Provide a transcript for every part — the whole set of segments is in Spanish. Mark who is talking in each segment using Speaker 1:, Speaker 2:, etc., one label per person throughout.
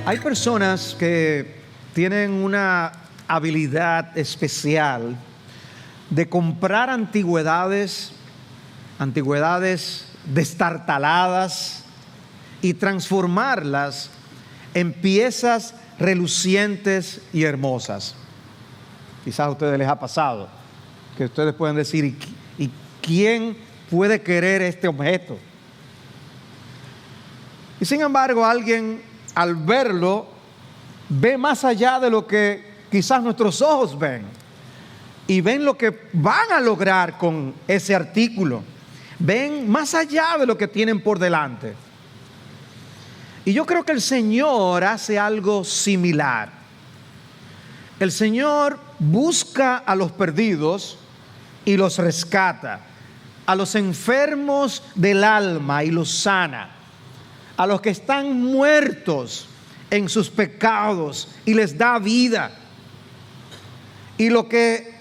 Speaker 1: Hay personas que tienen una habilidad especial de comprar antigüedades destartaladas y transformarlas en piezas relucientes y hermosas. Quizás a ustedes les ha pasado que ustedes pueden decir, ¿y quién puede querer este objeto? Y sin embargo, alguien al verlo ve más allá de lo que quizás nuestros ojos ven, y ven lo que van a lograr con ese artículo. Ven más allá de lo que tienen por delante. Y yo creo que el Señor hace algo similar. El Señor busca a los perdidos y los rescata, a los enfermos del alma y los sana, a los que están muertos en sus pecados y les da vida. Y lo que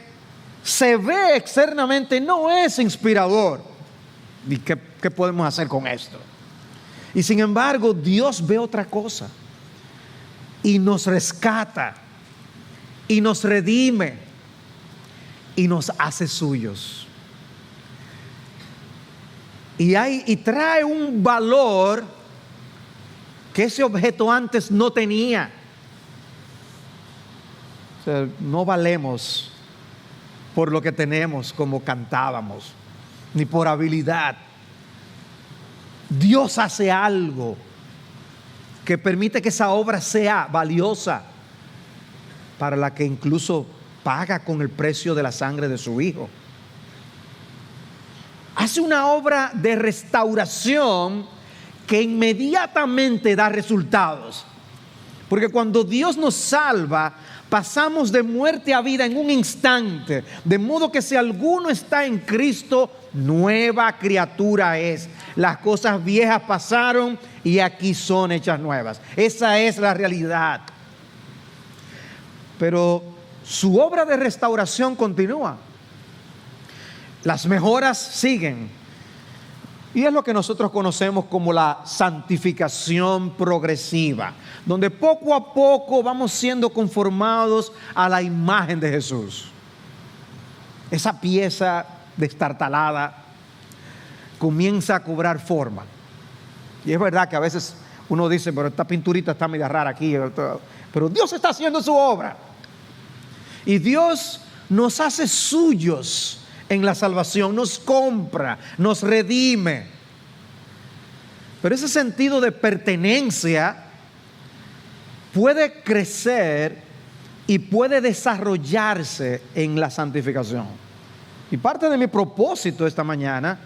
Speaker 1: se ve externamente no es inspirador. ¿Y qué podemos hacer con esto? Y sin embargo, Dios ve otra cosa y nos rescata y nos redime y nos hace suyos. Y trae un valor que ese objeto antes no tenía. O sea, no valemos por lo que tenemos, como cantábamos, ni por habilidad. Dios hace algo que permite que esa obra sea valiosa, para la que incluso paga con el precio de la sangre de su Hijo. Hace una obra de restauración que inmediatamente da resultados. Porque cuando Dios nos salva, pasamos de muerte a vida en un instante. De modo que si alguno está en Cristo, nueva criatura es. Las cosas viejas pasaron y aquí son hechas nuevas. Esa es la realidad. Pero su obra de restauración continúa. Las mejoras siguen. Y es lo que nosotros conocemos como la santificación progresiva, donde poco a poco vamos siendo conformados a la imagen de Jesús. Esa pieza destartalada comienza a cobrar forma. Y es verdad que a veces uno dice, pero esta pinturita está media rara aquí. Pero Dios está haciendo su obra. Y Dios nos hace suyos en la salvación, nos compra, nos redime. Pero ese sentido de pertenencia puede crecer y puede desarrollarse en la santificación. Y parte de mi propósito esta mañana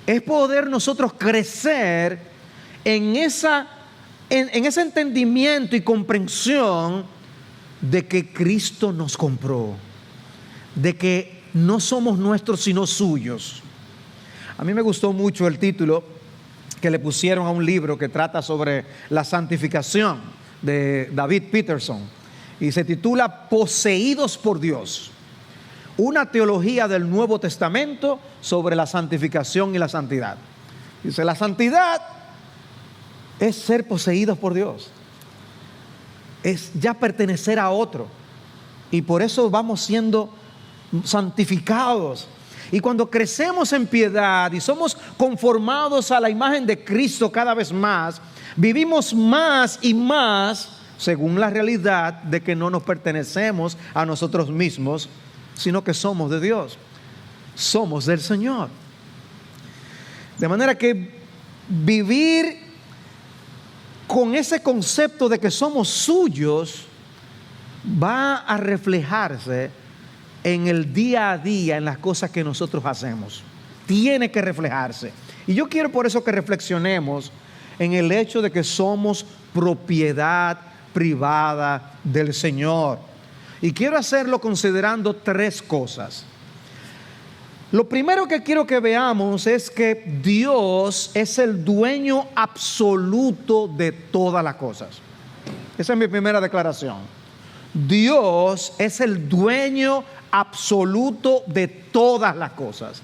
Speaker 1: es poder nosotros crecer en ese entendimiento y comprensión de que Cristo nos compró, de que no somos nuestros sino suyos. A mí me gustó mucho el título que le pusieron a un libro que trata sobre la santificación, de David Peterson, y se titula Poseídos por Dios, una teología del Nuevo Testamento sobre la santificación y la santidad. Dice, la santidad es ser poseídos por Dios, es ya pertenecer a otro, y por eso vamos siendo santificados. Y cuando crecemos en piedad y somos conformados a la imagen de Cristo cada vez más, vivimos más y más según la realidad de que no nos pertenecemos a nosotros mismos, sino que somos de Dios, somos del Señor. De manera que vivir con ese concepto de que somos suyos va a reflejarse en el día a día, en las cosas que nosotros hacemos. Tiene que reflejarse. Y yo quiero por eso que reflexionemos en el hecho de que somos propiedad privada del Señor. Y quiero hacerlo considerando tres cosas. Lo primero que quiero que veamos es que Dios es el dueño absoluto de todas las cosas. Esa es mi primera declaración. Dios es el dueño absoluto de todas las cosas.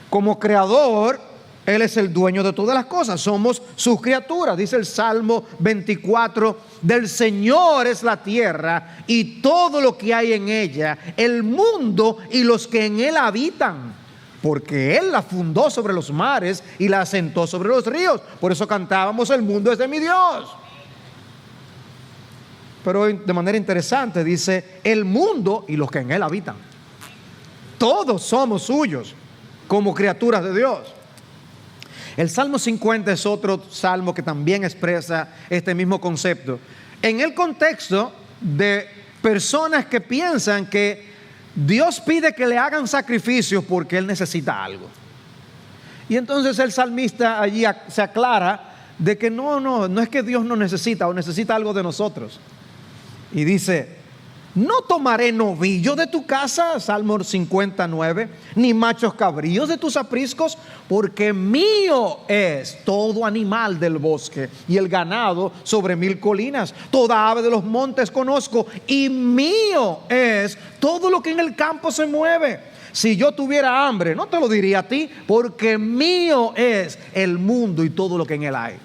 Speaker 1: Como creador, Él es el dueño de todas las cosas, somos sus criaturas. Dice el Salmo 24, del Señor es la tierra y todo lo que hay en ella, el mundo y los que en él habitan, porque Él la fundó sobre los mares y la asentó sobre los ríos. Por eso cantábamos, el mundo es de mi Dios. Pero de manera interesante dice, el mundo y los que en él habitan. Todos somos suyos como criaturas de Dios. El Salmo 50 es otro salmo que también expresa este mismo concepto, en el contexto de personas que piensan que Dios pide que le hagan sacrificios porque Él necesita algo. Y entonces el salmista allí se aclara de que no es que Dios no necesita o necesita algo de nosotros. Y dice, no tomaré novillo de tu casa, Salmo 59, ni machos cabríos de tus apriscos, porque mío es todo animal del bosque y el ganado sobre 1000 colinas. Toda ave de los montes conozco y mío es todo lo que en el campo se mueve. Si yo tuviera hambre, no te lo diría a ti, porque mío es el mundo y todo lo que en él hay.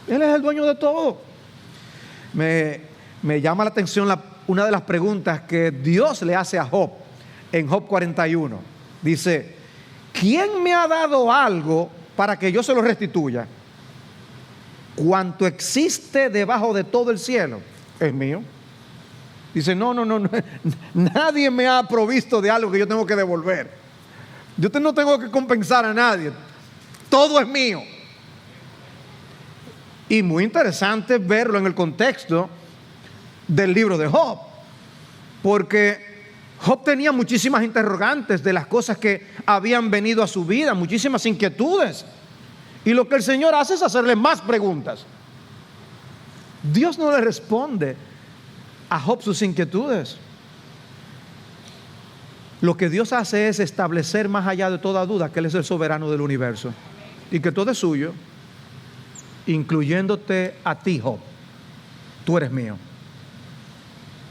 Speaker 1: Él es el dueño de todo. Me llama la atención una de las preguntas que Dios le hace a Job en Job 41. Dice, ¿quién me ha dado algo para que yo se lo restituya? Cuanto existe debajo de todo el cielo es mío. Dice, no, nadie me ha provisto de algo que yo tengo que devolver. Yo no tengo que compensar a nadie. Todo es mío. Y muy interesante verlo en el contexto del libro de Job, porque Job tenía muchísimas interrogantes de las cosas que habían venido a su vida, muchísimas inquietudes, y lo que el Señor hace es hacerle más preguntas. Dios no le responde a Job sus inquietudes. Lo que Dios hace es establecer más allá de toda duda que Él es el soberano del universo y que todo es suyo, incluyéndote a ti, Job. Tú eres mío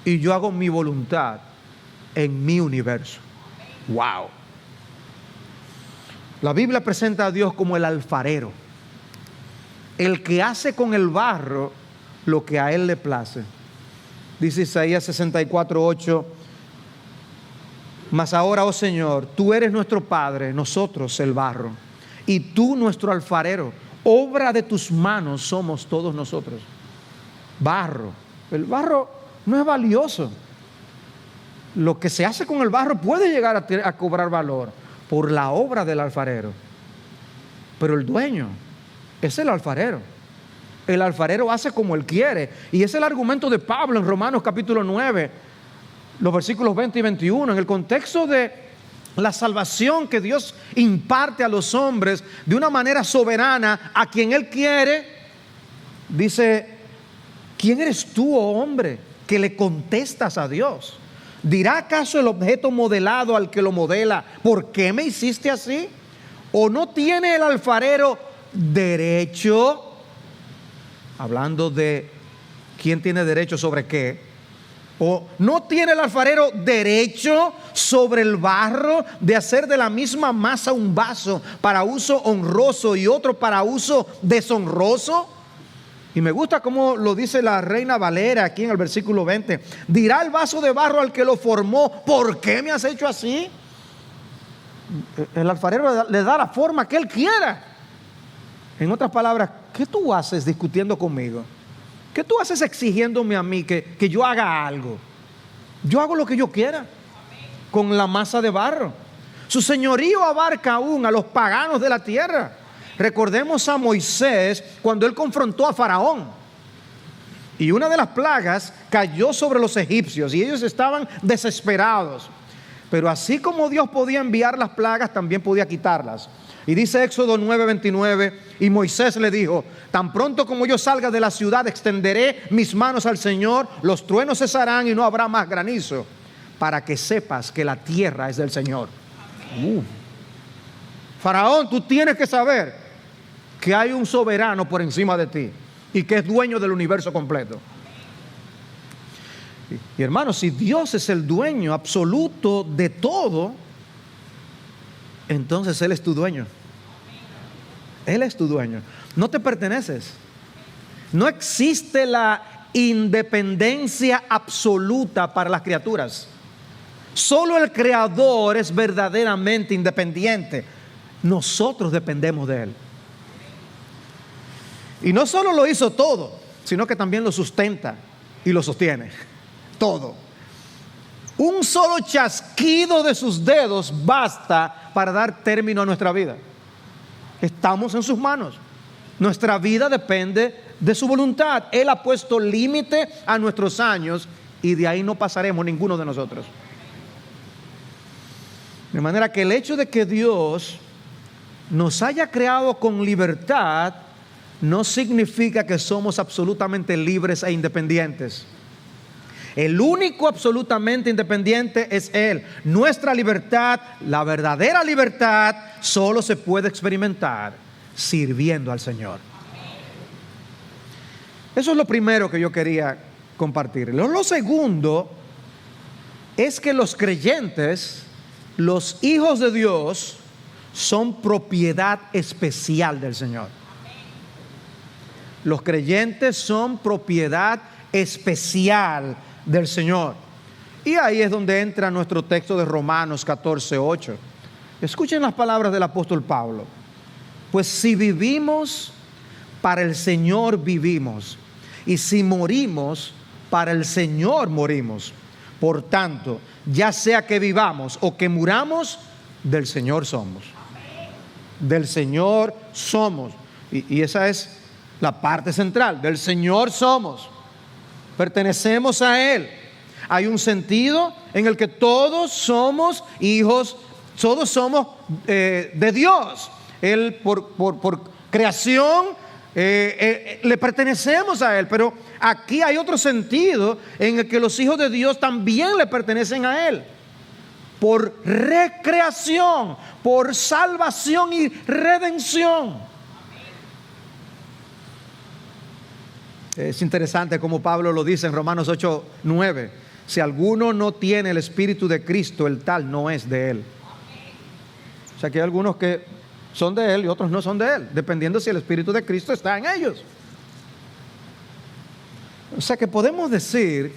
Speaker 1: y yo hago mi voluntad en mi universo. Wow. La Biblia presenta a Dios como el alfarero, el que hace con el barro lo que a Él le place. Dice Isaías 64:8, mas ahora, oh Señor, tú eres nuestro Padre, nosotros el barro, y tú nuestro alfarero, obra de tus manos somos todos nosotros. Barro. El barro no es valioso. Lo que se hace con el barro puede llegar a cobrar valor por la obra del alfarero, pero el dueño es el alfarero. El alfarero hace como él quiere, y es el argumento de Pablo en Romanos capítulo 9, los versículos 20 y 21, en el contexto de la salvación que Dios imparte a los hombres de una manera soberana a quien Él quiere. Dice, ¿quién eres tú, oh hombre, que le contestas a Dios? ¿Dirá acaso el objeto modelado al que lo modela, ¿por qué me hiciste así? ¿O no tiene el alfarero derecho? Hablando de quién tiene derecho sobre qué. ¿O no tiene el alfarero derecho sobre el barro de hacer de la misma masa un vaso para uso honroso y otro para uso deshonroso? Y me gusta cómo lo dice la Reina Valera aquí en el versículo 20. ¿Dirá el vaso de barro al que lo formó, ¿por qué me has hecho así? El alfarero le da la forma que él quiera. En otras palabras, ¿qué tú haces discutiendo conmigo? ¿Qué tú haces exigiéndome a mí que yo haga algo? Yo hago lo que yo quiera con la masa de barro. Su señorío abarca aún a los paganos de la tierra. Recordemos a Moisés cuando él confrontó a Faraón. Y una de las plagas cayó sobre los egipcios y ellos estaban desesperados. Pero así como Dios podía enviar las plagas, también podía quitarlas. Y dice Éxodo 9:29, y Moisés le dijo, tan pronto como yo salga de la ciudad, extenderé mis manos al Señor, los truenos cesarán y no habrá más granizo, para que sepas que la tierra es del Señor. Faraón, tú tienes que saber que hay un soberano por encima de ti y que es dueño del universo completo. Y hermanos, si Dios es el dueño absoluto de todo, entonces Él es tu dueño. Él es tu dueño. No te perteneces. No existe la independencia absoluta para las criaturas. Solo el Creador es verdaderamente independiente. Nosotros dependemos de Él. Y no solo lo hizo todo, sino que también lo sustenta y lo sostiene. Todo. Un solo chasquido de sus dedos basta para dar término a nuestra vida. Estamos en sus manos. Nuestra vida depende de su voluntad. Él ha puesto límite a nuestros años y de ahí no pasaremos ninguno de nosotros. De manera que el hecho de que Dios nos haya creado con libertad no significa que somos absolutamente libres e independientes. El único absolutamente independiente es Él. Nuestra libertad, la verdadera libertad, solo se puede experimentar sirviendo al Señor. Eso es lo primero que yo quería compartir. Lo segundo es que los creyentes, los hijos de Dios, son propiedad especial del Señor. Los creyentes son propiedad especial del Señor. Y ahí es donde entra nuestro texto de Romanos 14:8. Escuchen las palabras del apóstol Pablo. Pues si vivimos, para el Señor vivimos, y si morimos, para el Señor morimos. Por tanto, ya sea que vivamos o que muramos, del Señor somos. Del Señor somos. Y esa es la parte central. Del Señor somos. Pertenecemos a Él. Hay un sentido en el que todos somos hijos, todos somos de Dios. Él por creación le pertenecemos a Él. Pero aquí hay otro sentido en el que los hijos de Dios también le pertenecen a Él. Por recreación, por salvación y redención. Es interesante como Pablo lo dice en Romanos 8:9. Si alguno no tiene el Espíritu de Cristo, el tal no es de Él. O sea que hay algunos que son de Él y otros no son de Él, dependiendo si el Espíritu de Cristo está en ellos. O sea que podemos decir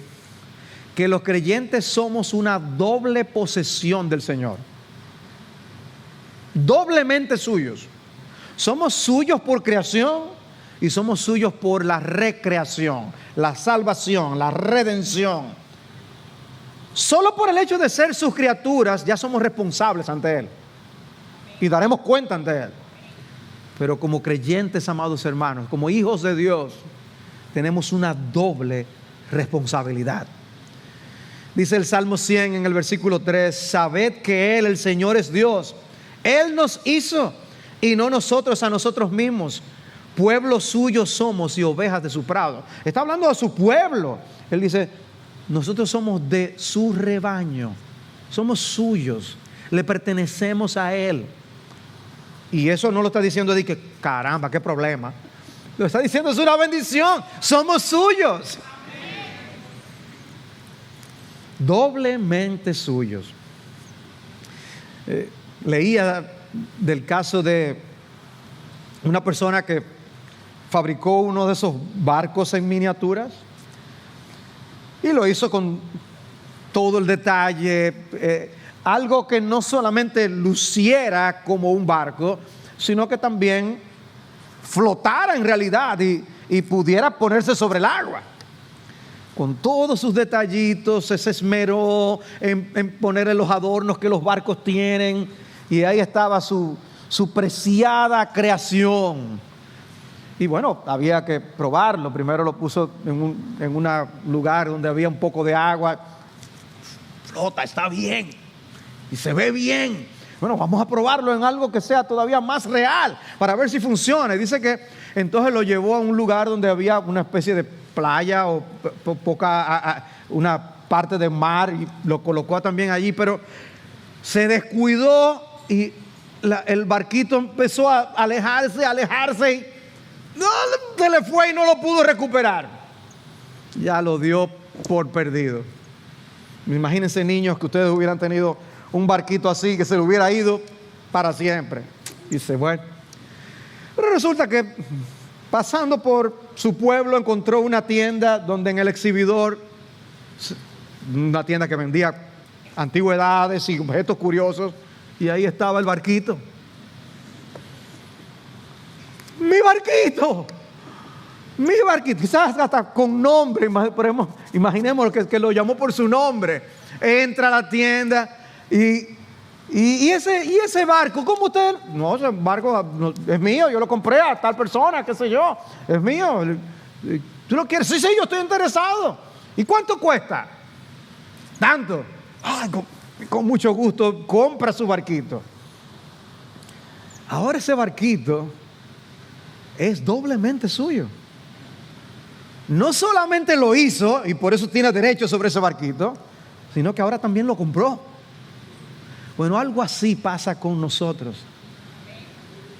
Speaker 1: que los creyentes somos una doble posesión del Señor. Doblemente suyos. Somos suyos por creación y somos suyos por la recreación, la salvación, la redención. Solo por el hecho de ser sus criaturas ya somos responsables ante Él y daremos cuenta ante Él. Pero como creyentes, amados hermanos, como hijos de Dios, tenemos una doble responsabilidad. Dice el Salmo 100 en el versículo 3: sabed que Él, el Señor, es Dios. Él nos hizo y no nosotros a nosotros mismos. Pueblo suyo somos y ovejas de su prado. Está hablando de su pueblo. Él dice: nosotros somos de su rebaño, somos suyos, le pertenecemos a Él. Y eso no lo está diciendo de que caramba, qué problema. Lo está diciendo, es una bendición, somos suyos. Doblemente suyos. Leía del caso de una persona que fabricó uno de esos barcos en miniaturas y lo hizo con todo el detalle, algo que no solamente luciera como un barco, sino que también flotara en realidad y pudiera ponerse sobre el agua. Con todos sus detallitos, se esmeró en ponerle los adornos que los barcos tienen, y ahí estaba su preciada creación. Y bueno, había que probarlo. Primero lo puso en un lugar donde había un poco de agua. Flota, está bien y se ve bien. Bueno, vamos a probarlo en algo que sea todavía más real para ver si funciona. Y dice que entonces lo llevó a un lugar donde había una especie de playa o una parte de mar, y lo colocó también allí, pero se descuidó y el barquito empezó a alejarse y se le fue y no lo pudo recuperar. Ya lo dio por perdido. Imagínense, niños, que ustedes hubieran tenido un barquito así, que se le hubiera ido para siempre. Y dice, bueno, Pero resulta que pasando por su pueblo encontró una tienda donde en el exhibidor, una tienda que vendía antigüedades y objetos curiosos, y ahí estaba el barquito. ¡Mi barquito! ¡Mi barquito! Quizás hasta con nombre, imaginemos que lo llamó por su nombre. Entra a la tienda y ese barco, ¿cómo usted? No, ese barco es mío, yo lo compré a tal persona, qué sé yo, es mío. ¿Tú lo quieres? Sí, yo estoy interesado. ¿Y cuánto cuesta? Tanto. Ay, con mucho gusto compra su barquito. Ahora ese barquito es doblemente suyo. No solamente lo hizo y por eso tiene derecho sobre ese barquito, sino que ahora también lo compró. Bueno, algo así pasa con nosotros.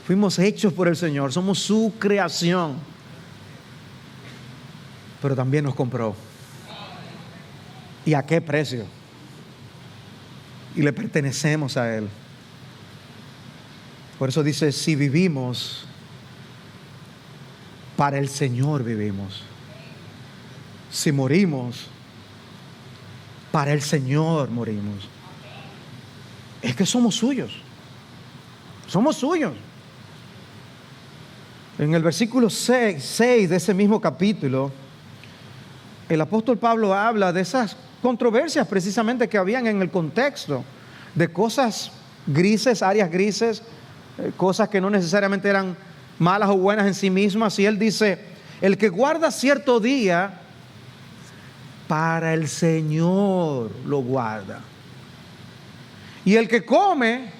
Speaker 1: Fuimos hechos por el Señor, somos su creación, pero también nos compró. ¿Y a qué precio? Y le pertenecemos a Él. Por eso dice, si vivimos, para el Señor vivimos. Si morimos, para el Señor morimos. Es que somos suyos. Somos suyos. En el versículo 6 de ese mismo capítulo, el apóstol Pablo habla de esas controversias precisamente que habían en el contexto, de cosas grises, áreas grises, cosas que no necesariamente eran malas o buenas en sí mismas. Y él dice, el que guarda cierto día, para el Señor lo guarda. Y el que come,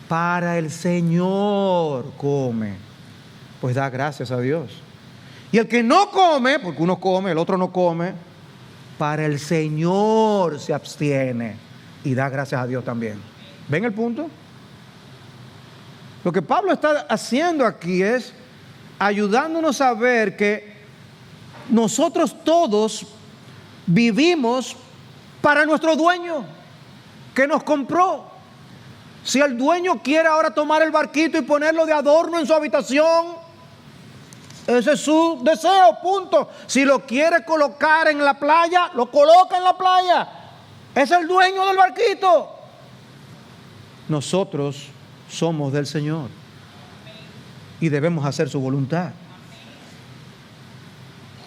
Speaker 1: para el Señor come, pues da gracias a Dios. Y el que no come, porque uno come, el otro no come, para el Señor se abstiene y da gracias a Dios también. ¿Ven el punto? Lo que Pablo está haciendo aquí es ayudándonos a ver que nosotros todos vivimos para nuestro dueño que nos compró. Si el dueño quiere ahora tomar el barquito y ponerlo de adorno en su habitación, ese es su deseo, punto. Si lo quiere colocar en la playa, lo coloca en la playa. Es el dueño del barquito. Nosotros somos del Señor y debemos hacer su voluntad.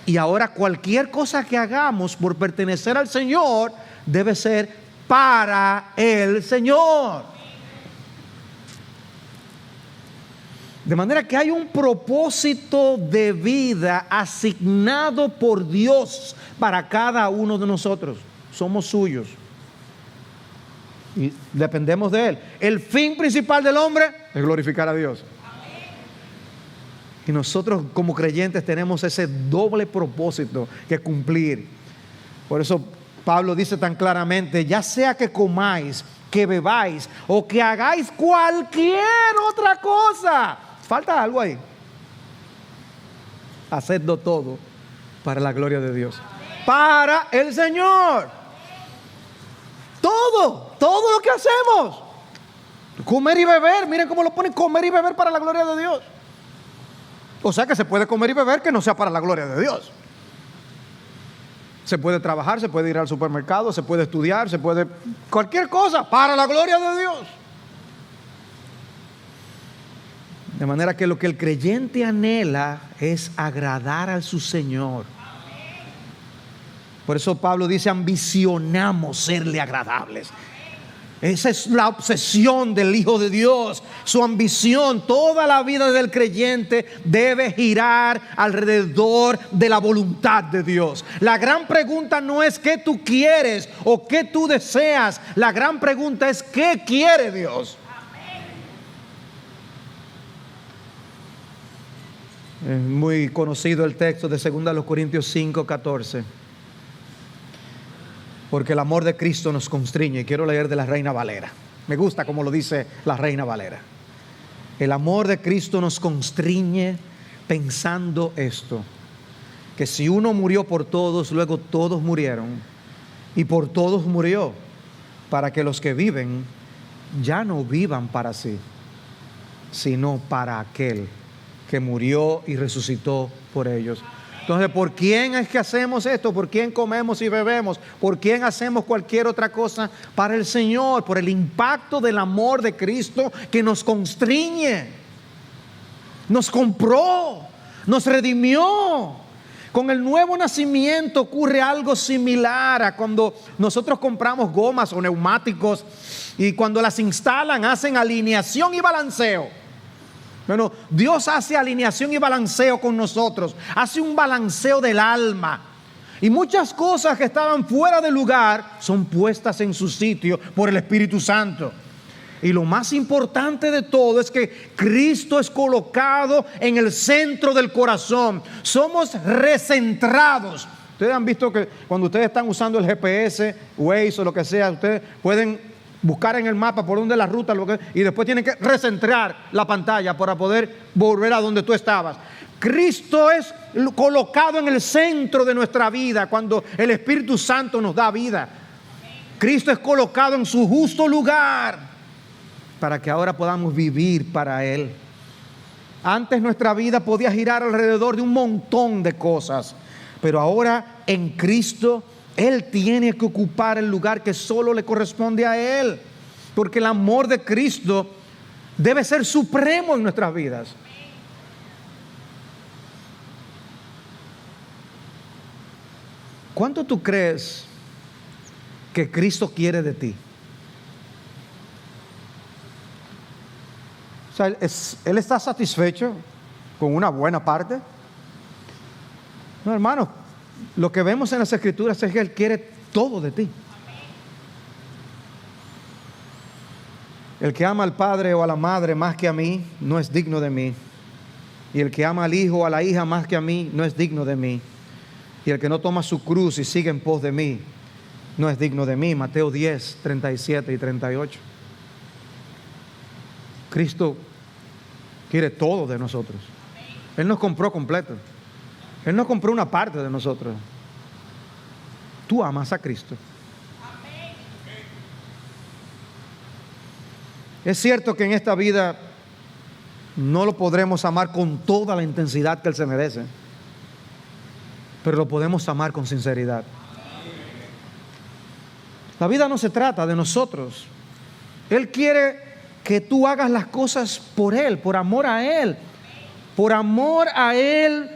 Speaker 1: Y ahora cualquier cosa que hagamos por pertenecer al Señor debe ser para el Señor. De manera que hay un propósito de vida asignado por Dios para cada uno de nosotros. Somos suyos y dependemos de Él. El fin principal del hombre es glorificar a Dios. Y nosotros como creyentes tenemos ese doble propósito que cumplir. Por eso Pablo dice tan claramente, ya sea que comáis, que bebáis o que hagáis cualquier otra cosa. Falta algo ahí. Hacedlo todo para la gloria de Dios. Para el Señor. Todo lo que hacemos. Comer y beber, miren cómo lo ponen, comer y beber para la gloria de Dios. O sea que se puede comer y beber que no sea para la gloria de Dios. Se puede trabajar, se puede ir al supermercado, se puede estudiar, se puede cualquier cosa para la gloria de Dios. De manera que lo que el creyente anhela es agradar a su Señor. Por eso Pablo dice, ambicionamos serle agradables. Esa es la obsesión del Hijo de Dios, su ambición. Toda la vida del creyente debe girar alrededor de la voluntad de Dios. La gran pregunta no es qué tú quieres o qué tú deseas. La gran pregunta es qué quiere Dios. Es muy conocido el texto de 2 Corintios 5:14. Porque el amor de Cristo nos constriñe. Y quiero leer de la Reina Valera. Me gusta como lo dice la Reina Valera. El amor de Cristo nos constriñe pensando esto: que si uno murió por todos, luego todos murieron. Y por todos murió, para que los que viven ya no vivan para sí, sino para aquel que murió y resucitó por ellos. Entonces, ¿por quién es que hacemos esto? ¿Por quién comemos y bebemos? ¿Por quién hacemos cualquier otra cosa? Para el Señor, por el impacto del amor de Cristo que nos constriñe, nos compró, nos redimió. Con el nuevo nacimiento ocurre algo similar a cuando nosotros compramos gomas o neumáticos y cuando las instalan hacen alineación y balanceo. Bueno, Dios hace alineación y balanceo con nosotros, hace un balanceo del alma. Y muchas cosas que estaban fuera de lugar son puestas en su sitio por el Espíritu Santo. Y lo más importante de todo es que Cristo es colocado en el centro del corazón. Somos recentrados. Ustedes han visto que cuando ustedes están usando el GPS, Waze o lo que sea, ustedes pueden buscar en el mapa por donde la ruta, y después tienen que recentrar la pantalla para poder volver a donde tú estabas. Cristo es colocado en el centro de nuestra vida cuando el Espíritu Santo nos da vida. Cristo es colocado en su justo lugar para que ahora podamos vivir para Él. Antes nuestra vida podía girar alrededor de un montón de cosas, pero ahora en Cristo Él tiene que ocupar el lugar que solo le corresponde a Él, porque el amor de Cristo debe ser supremo en nuestras vidas. ¿Cuánto tú crees que Cristo quiere de ti? O sea, Él está satisfecho con una buena parte. No, hermanos, lo que vemos en las Escrituras es que Él quiere todo de ti. El que ama al padre o a la madre más que a mí no es digno de mí. Y el que ama al hijo o a la hija más que a mí no es digno de mí. Y el que no toma su cruz y sigue en pos de mí no es digno de mí. Mateo 10, 37 y 38. Cristo quiere todo de nosotros. Él nos compró completo. Él no compró una parte de nosotros. Tú amas a Cristo. Es cierto que en esta vida no lo podremos amar con toda la intensidad que Él se merece, pero lo podemos amar con sinceridad. La vida no se trata de nosotros. Él quiere que tú hagas las cosas por Él, por amor a Él. Por amor a Él,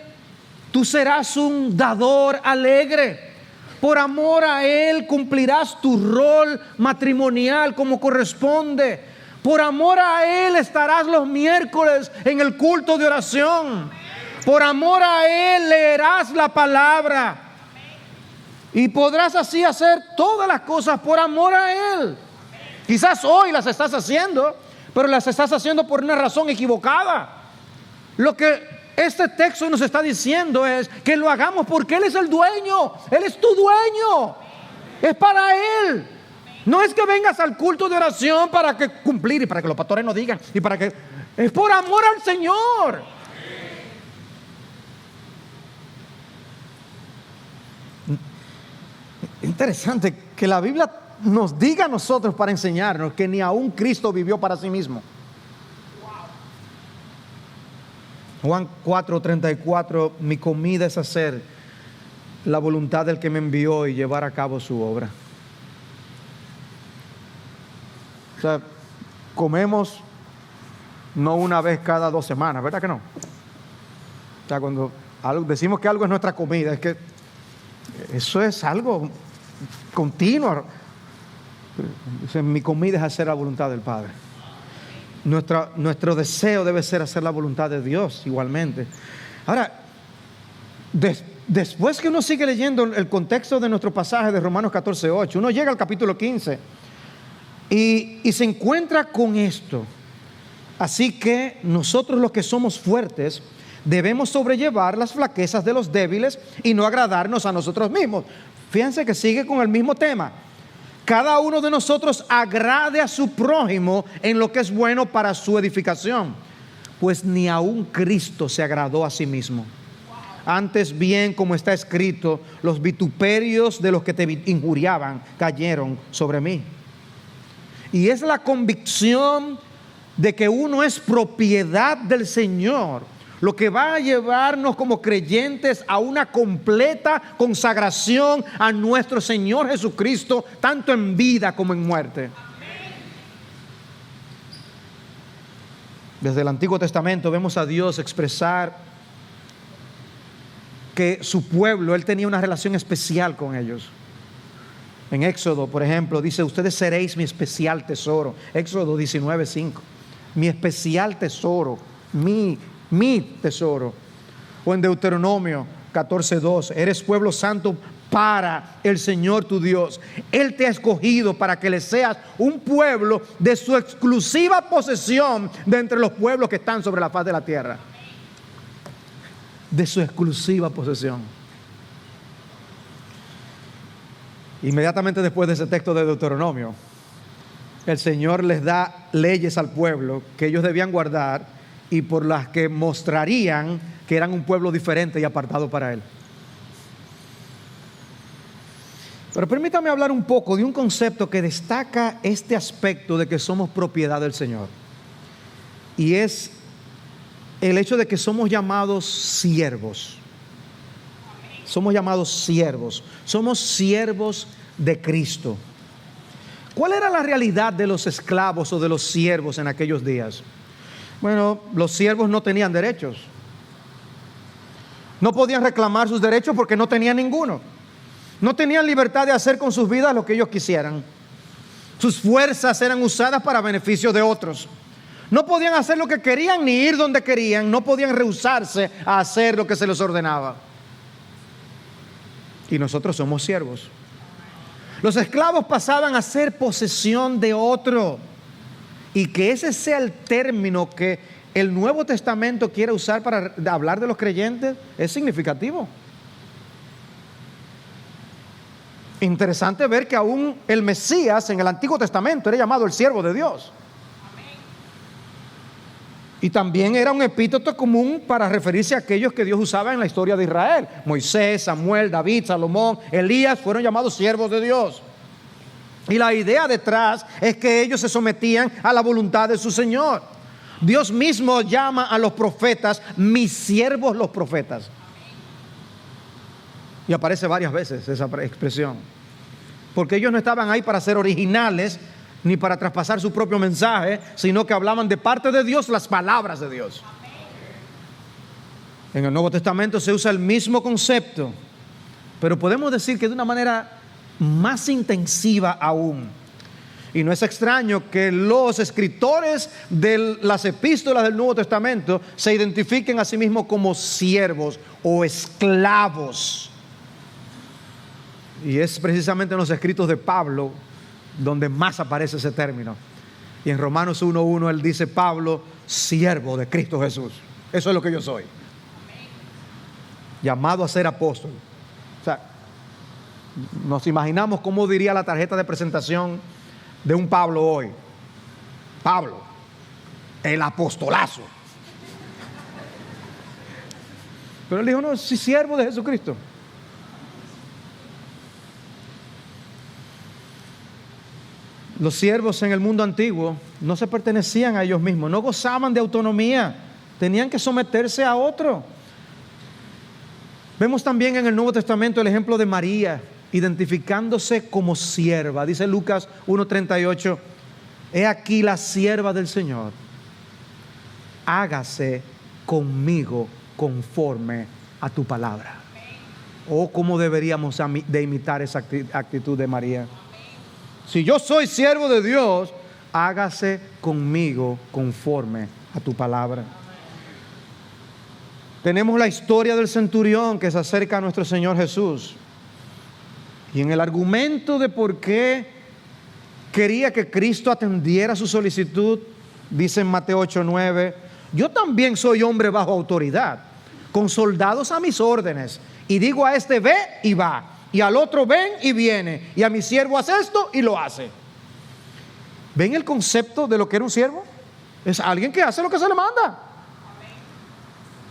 Speaker 1: tú serás un dador alegre. Por amor a Él cumplirás tu rol matrimonial como corresponde. Por amor a Él estarás los miércoles en el culto de oración. Por amor a Él leerás la palabra. Y podrás así hacer todas las cosas por amor a Él. Quizás hoy las estás haciendo, pero las estás haciendo por una razón equivocada. Lo que este texto nos está diciendo es que lo hagamos porque Él es el dueño. Él es tu dueño. Es para Él. No es que vengas al culto de oración para que cumplir y para que los pastores nos digan y para que... Es por amor al Señor. Interesante que la Biblia nos diga a nosotros para enseñarnos que ni aún Cristo vivió para sí mismo. Juan 4:34, mi comida es hacer la voluntad del que me envió y llevar a cabo su obra. O sea, comemos no una vez cada 2 semanas, ¿verdad que no? O sea, cuando decimos que algo es nuestra comida, es que eso es algo continuo. Mi comida es hacer la voluntad del Padre. Nuestro deseo debe ser hacer la voluntad de Dios igualmente. Ahora, después que uno sigue leyendo el contexto de nuestro pasaje de Romanos 14:8, uno llega al capítulo 15 y se encuentra con esto. Así que nosotros los que somos fuertes debemos sobrellevar las flaquezas de los débiles y no agradarnos a nosotros mismos. Fíjense que sigue con el mismo tema. Cada uno de nosotros agrade a su prójimo en lo que es bueno para su edificación, pues ni aun Cristo se agradó a sí mismo. Antes bien, como está escrito, los vituperios de los que te injuriaban cayeron sobre mí. Y es la convicción de que uno es propiedad del Señor, lo que va a llevarnos como creyentes a una completa consagración a nuestro Señor Jesucristo, tanto en vida como en muerte. Desde el Antiguo Testamento vemos a Dios expresar que su pueblo, Él tenía una relación especial con ellos. En Éxodo, por ejemplo, dice: ustedes seréis mi especial tesoro. Éxodo 19:5. Mi especial tesoro, mi tesoro. O en Deuteronomio 14:2, eres pueblo santo para el Señor tu Dios. Él te ha escogido para que le seas un pueblo de su exclusiva posesión de entre los pueblos que están sobre la faz de la tierra. De su exclusiva posesión. Inmediatamente después de ese texto de Deuteronomio, el Señor les da leyes al pueblo que ellos debían guardar y por las que mostrarían que eran un pueblo diferente y apartado para Él. Pero permítame hablar un poco de un concepto que destaca este aspecto de que somos propiedad del Señor. Y es el hecho de que somos llamados siervos. Somos llamados siervos. Somos siervos de Cristo. ¿Cuál era la realidad de los esclavos o de los siervos en aquellos días? Bueno, los siervos no tenían derechos. No podían reclamar sus derechos porque no tenían ninguno. No tenían libertad de hacer con sus vidas lo que ellos quisieran. Sus fuerzas eran usadas para beneficio de otros. No podían hacer lo que querían ni ir donde querían. No podían rehusarse a hacer lo que se les ordenaba. Y nosotros somos siervos. Los esclavos pasaban a ser posesión de otro. Y que ese sea el término que el Nuevo Testamento quiere usar para hablar de los creyentes es significativo. Interesante ver que aún el Mesías en el Antiguo Testamento era llamado el siervo de Dios. Y también era un epíteto común para referirse a aquellos que Dios usaba en la historia de Israel. Moisés, Samuel, David, Salomón, Elías fueron llamados siervos de Dios. Y la idea detrás es que ellos se sometían a la voluntad de su Señor. Dios mismo llama a los profetas mis siervos los profetas. Y aparece varias veces esa expresión. Porque ellos no estaban ahí para ser originales ni para traspasar su propio mensaje, sino que hablaban de parte de Dios las palabras de Dios. En el Nuevo Testamento se usa el mismo concepto, pero podemos decir que de una manera más intensiva aún. Y no es extraño que los escritores de las epístolas del Nuevo Testamento se identifiquen a sí mismos como siervos o esclavos. Y es precisamente en los escritos de Pablo donde más aparece ese término. Y en Romanos 1:1 él dice: Pablo, siervo de Cristo Jesús. Eso es lo que yo soy. Llamado a ser apóstol. O sea, nos imaginamos cómo diría la tarjeta de presentación de un Pablo hoy. Pablo, el apostolazo. Pero él dijo: no, soy siervo de Jesucristo. Los siervos en el mundo antiguo no se pertenecían a ellos mismos, no gozaban de autonomía, tenían que someterse a otro. Vemos también en el Nuevo Testamento el ejemplo de María, identificándose como sierva. Dice Lucas 1:38, he aquí la sierva del Señor, hágase conmigo conforme a tu palabra. O cómo deberíamos de imitar esa actitud de María. Si yo soy siervo de Dios, hágase conmigo conforme a tu palabra. Tenemos la historia del centurión que se acerca a nuestro Señor Jesús. Y en el argumento de por qué quería que Cristo atendiera su solicitud, dice en Mateo 8:9, yo también soy hombre bajo autoridad, con soldados a mis órdenes. Y digo a este ve y va. Y al otro ven y viene. Y a mi siervo hace esto y lo hace. ¿Ven el concepto de lo que era un siervo? Es alguien que hace lo que se le manda.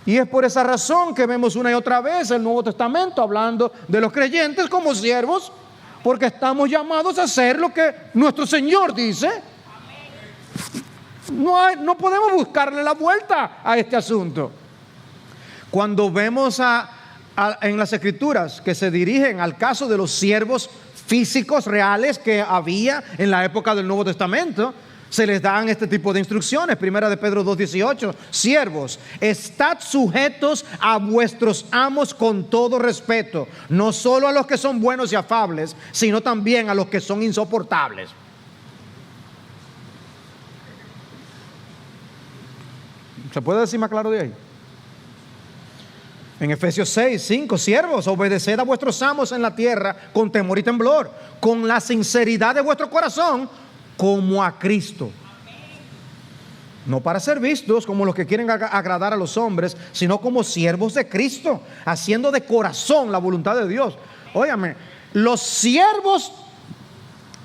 Speaker 1: Y es por esa razón que vemos una y otra vez el Nuevo Testamento hablando de los creyentes como siervos, porque estamos llamados a hacer lo que nuestro Señor dice. No podemos buscarle la vuelta a este asunto. Cuando vemos en las Escrituras que se dirigen al caso de los siervos físicos reales que había en la época del Nuevo Testamento, se les dan este tipo de instrucciones. Primera de Pedro 2:18, siervos, estad sujetos a vuestros amos con todo respeto, no solo a los que son buenos y afables, sino también a los que son insoportables. ¿Se puede decir más claro de ahí? En Efesios 6:5, siervos, obedeced a vuestros amos en la tierra con temor y temblor, con la sinceridad de vuestro corazón, como a Cristo. No para ser vistos como los que quieren agradar a los hombres, sino como siervos de Cristo, haciendo de corazón la voluntad de Dios. Óyame, los siervos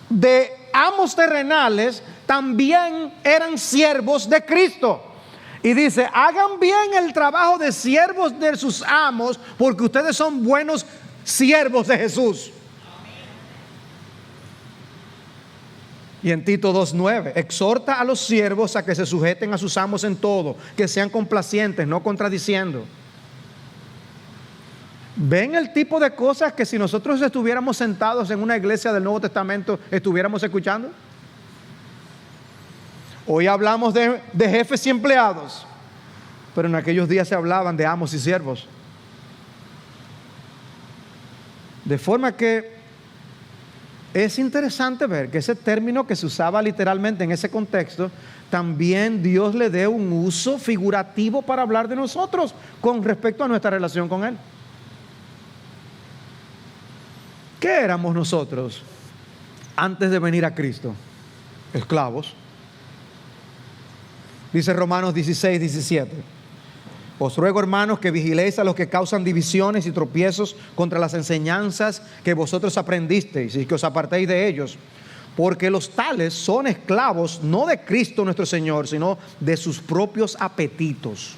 Speaker 1: de amos terrenales también eran siervos de Cristo. Y dice, hagan bien el trabajo de siervos de sus amos, porque ustedes son buenos siervos de Jesús. Y en Tito 2:9, exhorta a los siervos a que se sujeten a sus amos en todo, que sean complacientes, no contradiciendo. ¿Ven el tipo de cosas que si nosotros estuviéramos sentados en una iglesia del Nuevo Testamento estuviéramos escuchando? Hoy hablamos de jefes y empleados, pero en aquellos días se hablaban de amos y siervos. De forma que es interesante ver que ese término que se usaba literalmente en ese contexto, también Dios le dé un uso figurativo para hablar de nosotros con respecto a nuestra relación con Él. ¿Qué éramos nosotros antes de venir a Cristo? Esclavos. Dice Romanos 16:17. Os ruego, hermanos, que vigiléis a los que causan divisiones y tropiezos contra las enseñanzas que vosotros aprendisteis y que os apartéis de ellos, porque los tales son esclavos no de Cristo nuestro Señor, sino de sus propios apetitos.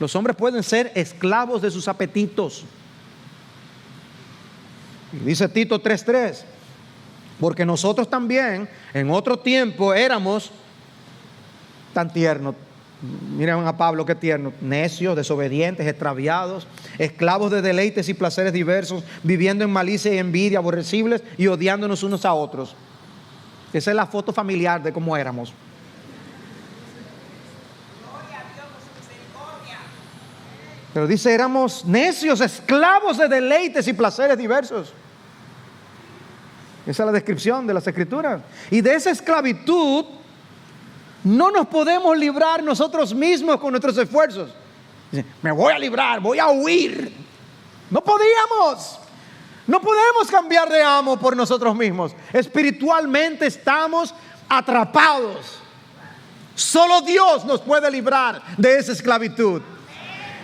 Speaker 1: Los hombres pueden ser esclavos de sus apetitos. Y dice Tito 3:3, porque nosotros también en otro tiempo éramos tan tiernos. Miren a Pablo, qué tierno. Necios, desobedientes, extraviados, esclavos de deleites y placeres diversos, viviendo en malicia y envidia, aborrecibles y odiándonos unos a otros. Esa es la foto familiar de cómo éramos. Pero dice, éramos necios, esclavos de deleites y placeres diversos. Esa es la descripción de las Escrituras. Y de esa esclavitud no nos podemos librar nosotros mismos con nuestros esfuerzos. Me voy a librar, voy a huir. No podíamos. No podemos cambiar de amo por nosotros mismos. Espiritualmente estamos atrapados. Solo Dios nos puede librar de esa esclavitud.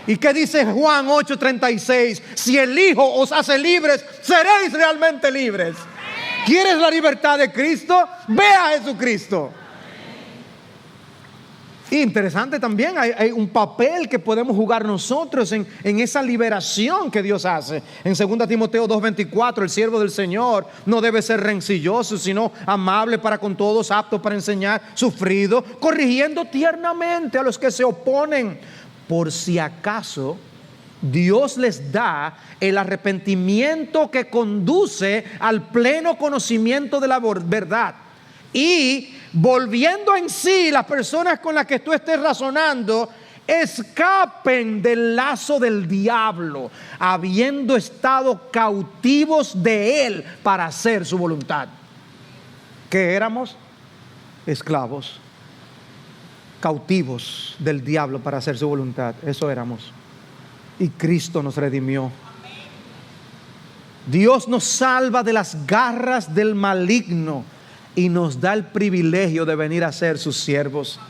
Speaker 1: ¿Y qué dice Juan 8:36? Si el Hijo os hace libres, seréis realmente libres. ¿Quieres la libertad de Cristo? Ve a Jesucristo. Interesante también, hay un papel que podemos jugar nosotros en esa liberación que Dios hace. En 2 Timoteo 2:24, el siervo del Señor no debe ser rencilloso, sino amable para con todos, apto para enseñar, sufrido, corrigiendo tiernamente a los que se oponen, por si acaso Dios les da el arrepentimiento que conduce al pleno conocimiento de la verdad. Y volviendo en sí, las personas con las que tú estés razonando escapen del lazo del diablo, habiendo estado cautivos de él para hacer su voluntad. ¿Qué éramos? Esclavos, cautivos del diablo para hacer su voluntad. Eso éramos. Y Cristo nos redimió. Dios nos salva de las garras del maligno y nos da el privilegio de venir a ser sus siervos.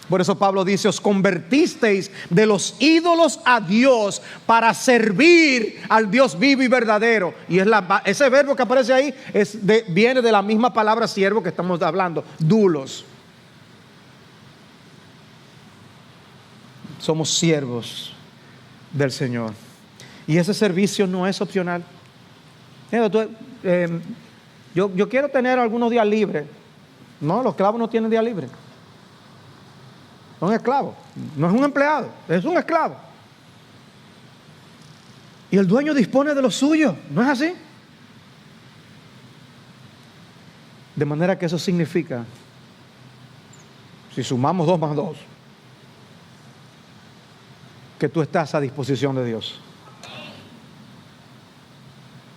Speaker 1: Por eso Pablo dice, os convertisteis de los ídolos a Dios para servir al Dios vivo y verdadero. Y ese verbo que aparece ahí viene de la misma palabra siervo que estamos hablando, doulos. Somos siervos del Señor. Y ese servicio no es opcional. Yo quiero tener algunos días libres. No, los esclavos no tienen día libre. Son esclavos. No es un empleado, es un esclavo. Y el dueño dispone de lo suyo, ¿no es así? De manera que eso significa, si sumamos 2 más 2, que tú estás a disposición de Dios.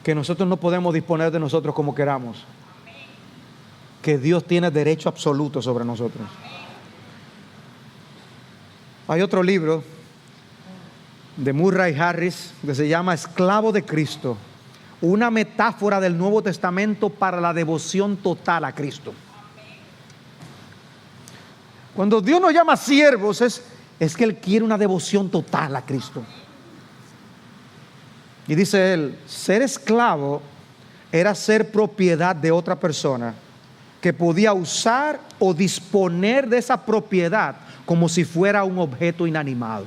Speaker 1: Que nosotros no podemos disponer de nosotros como queramos. Que Dios tiene derecho absoluto sobre nosotros. Hay otro libro de Murray Harris que se llama Esclavo de Cristo, una metáfora del Nuevo Testamento para la devoción total a Cristo. Cuando Dios nos llama siervos es que Él quiere una devoción total a Cristo. Y dice él, ser esclavo era ser propiedad de otra persona que podía usar o disponer de esa propiedad como si fuera un objeto inanimado.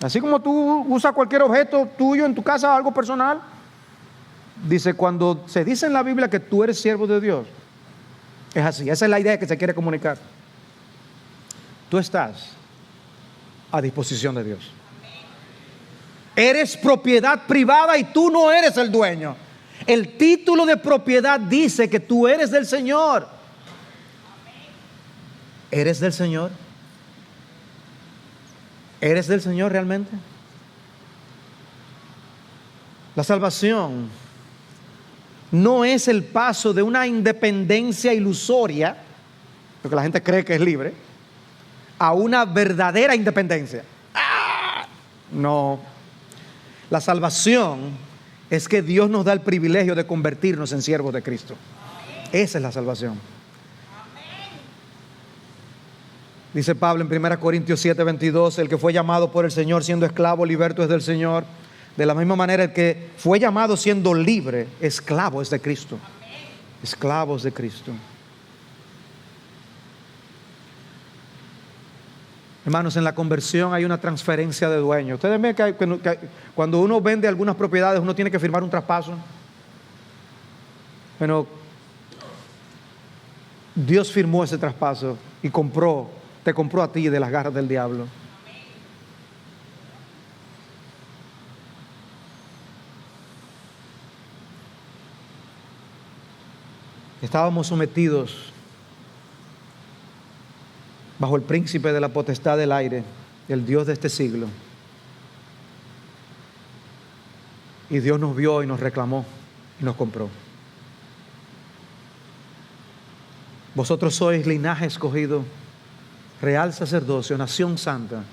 Speaker 1: Así como tú usas cualquier objeto tuyo en tu casa, algo personal. Dice, cuando se dice en la Biblia que tú eres siervo de Dios, es así, esa es la idea que se quiere comunicar. Tú estás a disposición de Dios. Eres propiedad privada y tú no eres el dueño. El título de propiedad dice que tú eres del Señor. ¿Eres del Señor? ¿Eres del Señor realmente? La salvación no es el paso de una independencia ilusoria, porque la gente cree que es libre, a una verdadera independencia. No. La salvación es que Dios nos da el privilegio de convertirnos en siervos de Cristo. Esa es la salvación. Dice Pablo en 1 Corintios 7:22, el que fue llamado por el Señor siendo esclavo, liberto es del Señor. De la misma manera, el que fue llamado siendo libre, esclavo es de Cristo. Esclavos de Cristo. Hermanos, en la conversión hay una transferencia de dueño. Ustedes ven que cuando uno vende algunas propiedades, uno tiene que firmar un traspaso. Bueno, Dios firmó ese traspaso y te compró a ti de las garras del diablo. Estábamos sometidos bajo el príncipe de la potestad del aire, el Dios de este siglo. Y Dios nos vio y nos reclamó y nos compró. Vosotros sois linaje escogido, real sacerdocio, nación santa,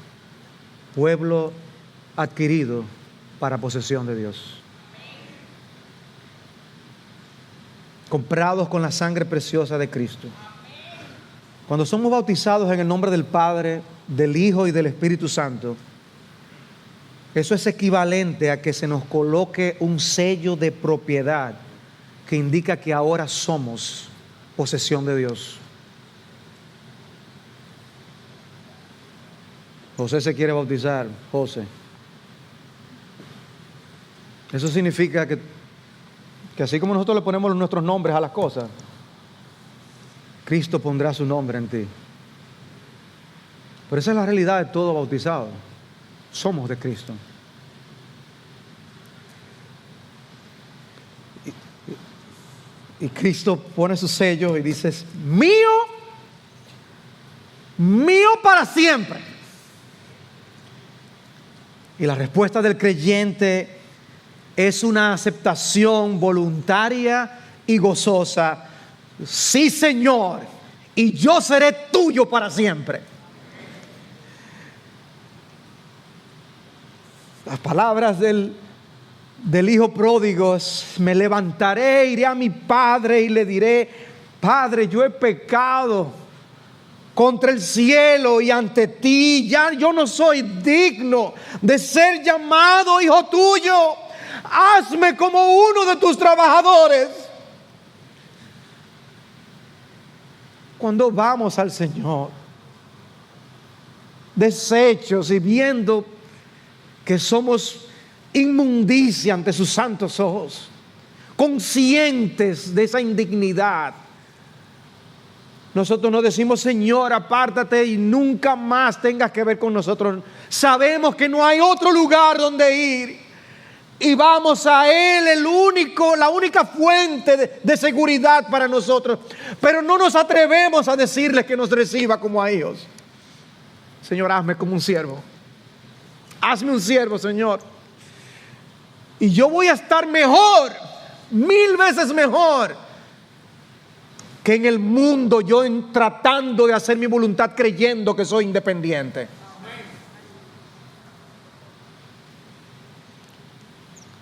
Speaker 1: pueblo adquirido para posesión de Dios. Comprados con la sangre preciosa de Cristo. Cuando somos bautizados en el nombre del Padre, del Hijo y del Espíritu Santo, eso es equivalente a que se nos coloque un sello de propiedad que indica que ahora somos posesión de Dios. José se quiere bautizar, José. Eso significa que así como nosotros le ponemos nuestros nombres a las cosas, Cristo pondrá su nombre en ti. Pero esa es la realidad de todo bautizado. Somos de Cristo. Y Cristo pone su sello y dice, mío, mío para siempre. Y la respuesta del creyente es una aceptación voluntaria y gozosa. Sí, Señor, y yo seré tuyo para siempre. Las palabras del hijo pródigo es, me levantaré, iré a mi padre y le diré, Padre, yo he pecado contra el cielo y ante ti, ya yo no soy digno de ser llamado hijo tuyo. Hazme como uno de tus trabajadores. Cuando vamos al Señor, deshechos y viendo que somos inmundicia ante sus santos ojos, conscientes de esa indignidad, nosotros no decimos: Señor, apártate y nunca más tengas que ver con nosotros. Sabemos que no hay otro lugar donde ir y vamos a Él, la única fuente de seguridad para nosotros. Pero no nos atrevemos a decirle que nos reciba como a ellos. Señor, hazme como un siervo. Hazme un siervo, Señor. Y yo voy a estar mejor, 1000 veces mejor, que en el mundo yo tratando de hacer mi voluntad creyendo que soy independiente.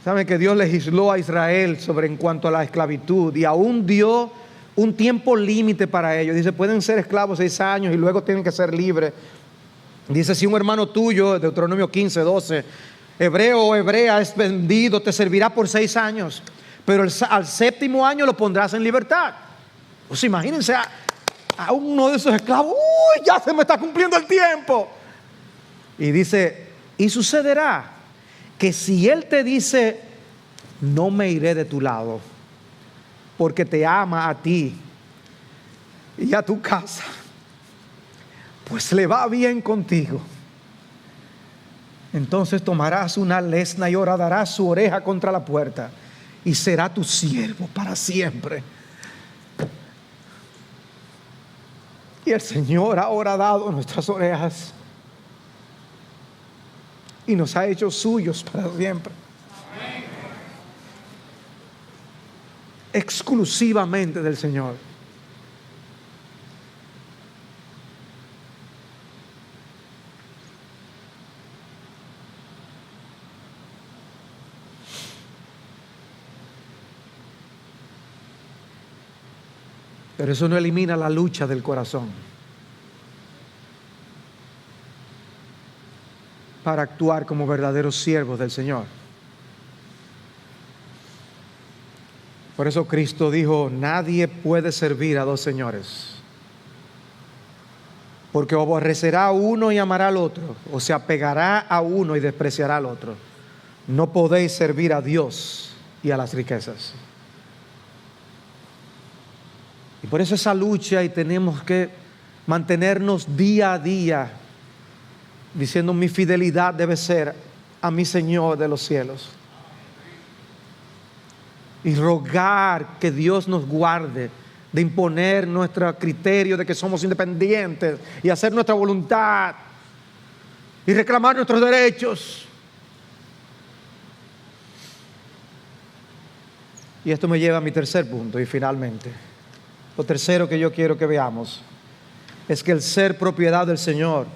Speaker 1: Saben que Dios legisló a Israel en cuanto a la esclavitud y aún dio un tiempo límite para ellos. Dice: pueden ser esclavos 6 años y luego tienen que ser libres. Dice: si un hermano tuyo, Deuteronomio 15:12, hebreo o hebrea, es vendido, te servirá por 6 años, pero al 7º año lo pondrás en libertad. Pues imagínense a uno de esos esclavos: uy, ya se me está cumpliendo el tiempo. Y dice: y sucederá que si él te dice: no me iré de tu lado, porque te ama a ti y a tu casa, pues le va bien contigo, entonces tomarás una lesna y horadarás su oreja contra la puerta y será tu siervo para siempre. Y el Señor ha horadado nuestras orejas y nos ha hecho suyos para siempre. Exclusivamente del Señor. Pero eso no elimina la lucha del corazón para actuar como verdaderos siervos del Señor. Por eso Cristo dijo: nadie puede servir a 2 señores, porque o aborrecerá a uno y amará al otro, o se apegará a uno y despreciará al otro. No podéis servir a Dios y a las riquezas. Y por eso esa lucha, y tenemos que mantenernos día a día diciendo: mi fidelidad debe ser a mi Señor de los cielos. Y rogar que Dios nos guarde de imponer nuestro criterio de que somos independientes y hacer nuestra voluntad y reclamar nuestros derechos. Y esto me lleva a mi tercer punto, y finalmente, lo tercero que yo quiero que veamos es que el ser propiedad del Señor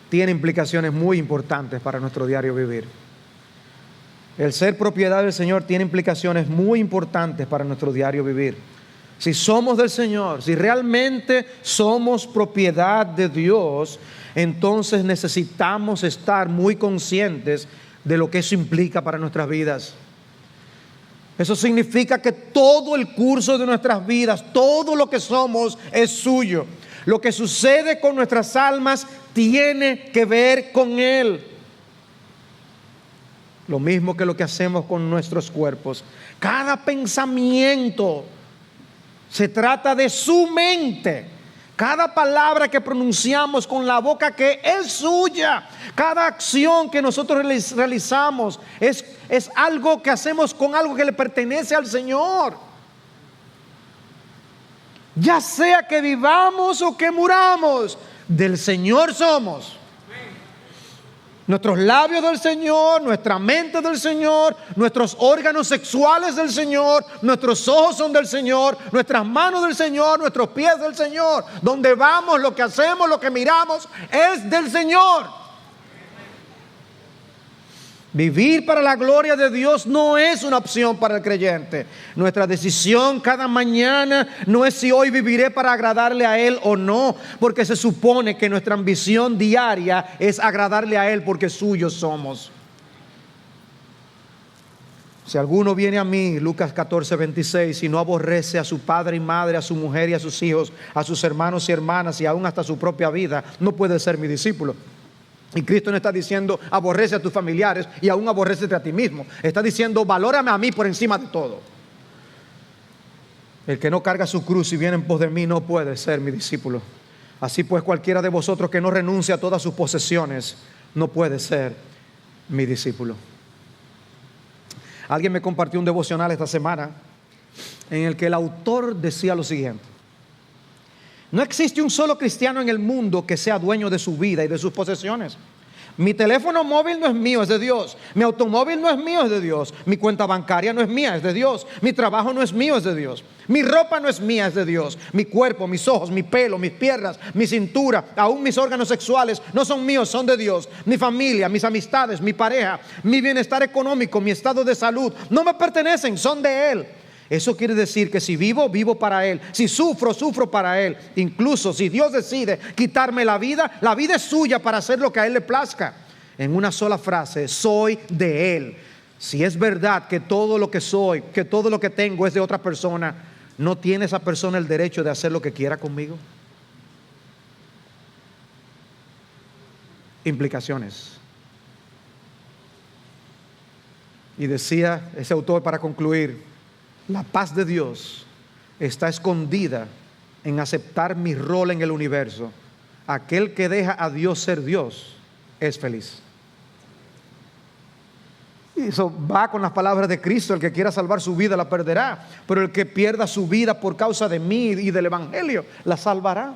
Speaker 1: tiene implicaciones muy importantes para nuestro diario vivir. El ser propiedad del Señor tiene implicaciones muy importantes para nuestro diario vivir. Si somos del Señor, si realmente somos propiedad de Dios, entonces necesitamos estar muy conscientes de lo que eso implica para nuestras vidas. Eso significa que todo el curso de nuestras vidas, todo lo que somos es suyo. Lo que sucede con nuestras almas tiene que ver con Él. Lo mismo que lo que hacemos con nuestros cuerpos. Cada pensamiento se trata de su mente. Cada palabra que pronunciamos con la boca que es suya, cada acción que nosotros realizamos es algo que hacemos con algo que le pertenece al Señor. Ya sea que vivamos o que muramos, del Señor somos. Nuestros labios del Señor, nuestra mente del Señor, nuestros órganos sexuales del Señor, nuestros ojos son del Señor, nuestras manos del Señor, nuestros pies del Señor. Donde vamos, lo que hacemos, lo que miramos es del Señor. Vivir para la gloria de Dios no es una opción para el creyente. Nuestra decisión cada mañana no es si hoy viviré para agradarle a Él o no, porque se supone que nuestra ambición diaria es agradarle a Él porque suyos somos. Si alguno viene a mí, Lucas 14:26, y no aborrece a su padre y madre, a su mujer y a sus hijos, a sus hermanos y hermanas y aún hasta su propia vida, no puede ser mi discípulo. Y Cristo no está diciendo aborrece a tus familiares y aún aborrécete a ti mismo. Está diciendo valórame a mí por encima de todo. El que no carga su cruz y viene en pos de mí no puede ser mi discípulo. Así pues, cualquiera de vosotros que no renuncie a todas sus posesiones no puede ser mi discípulo. Alguien me compartió un devocional esta semana en el que el autor decía lo siguiente: no existe un solo cristiano en el mundo que sea dueño de su vida y de sus posesiones. Mi teléfono móvil no es mío, es de Dios. Mi automóvil no es mío, es de Dios. Mi cuenta bancaria no es mía, es de Dios. Mi trabajo no es mío, es de Dios. Mi ropa no es mía, es de Dios. Mi cuerpo, mis ojos, mi pelo, mis piernas, mi cintura, aún mis órganos sexuales no son míos, son de Dios. Mi familia, mis amistades, mi pareja, mi bienestar económico, mi estado de salud no me pertenecen, son de Él. Eso quiere decir que si vivo, vivo para Él. Si sufro, sufro para Él. Incluso si Dios decide quitarme la vida es suya para hacer lo que a Él le plazca. En una sola frase: soy de Él. Si es verdad que todo lo que soy, que todo lo que tengo es de otra persona, ¿no tiene esa persona el derecho de hacer lo que quiera conmigo? Implicaciones. Y decía ese autor para concluir: la paz de Dios está escondida en aceptar mi rol en el universo. Aquel que deja a Dios ser Dios es feliz. Y eso va con las palabras de Cristo: el que quiera salvar su vida la perderá, pero el que pierda su vida por causa de mí y del Evangelio la salvará.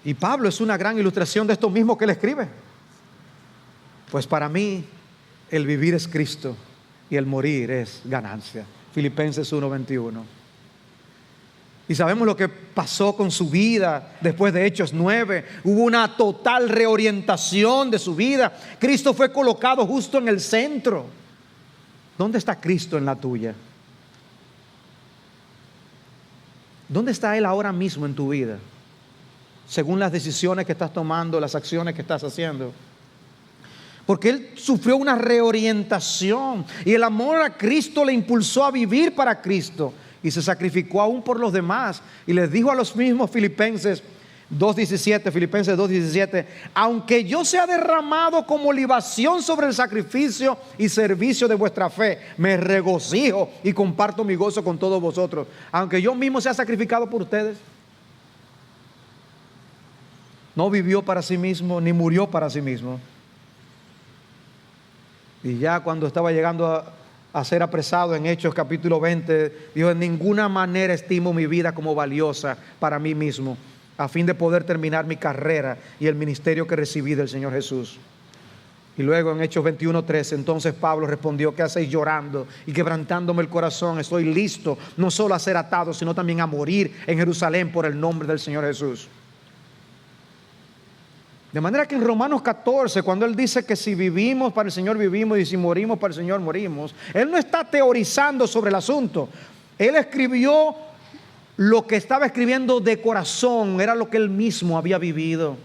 Speaker 1: Y Pablo es una gran ilustración de esto mismo que él escribe. Pues para mí el vivir es Cristo y el morir es ganancia. Filipenses 1:21. Y sabemos lo que pasó con su vida después de Hechos 9. Hubo una total reorientación de su vida. Cristo fue colocado justo en el centro. ¿Dónde está Cristo en la tuya? ¿Dónde está Él ahora mismo en tu vida? Según las decisiones que estás tomando, las acciones que estás haciendo. Porque Él sufrió una reorientación y el amor a Cristo le impulsó a vivir para Cristo y se sacrificó aún por los demás. Y les dijo a los mismos Filipenses 2:17, aunque yo sea derramado como libación sobre el sacrificio y servicio de vuestra fe, me regocijo y comparto mi gozo con todos vosotros. Aunque yo mismo sea sacrificado por ustedes. No vivió para sí mismo, ni murió para sí mismo. Y ya cuando estaba llegando a ser apresado en Hechos capítulo 20, dijo: en ninguna manera estimo mi vida como valiosa para mí mismo, a fin de poder terminar mi carrera y el ministerio que recibí del Señor Jesús. Y luego en Hechos 21:13, entonces Pablo respondió: ¿qué hacéis llorando y quebrantándome el corazón? Estoy listo no solo a ser atado, sino también a morir en Jerusalén por el nombre del Señor Jesús. De manera que en Romanos 14, cuando él dice que si vivimos para el Señor vivimos y si morimos para el Señor morimos, él no está teorizando sobre el asunto. Él escribió lo que estaba escribiendo de corazón, era lo que él mismo había vivido.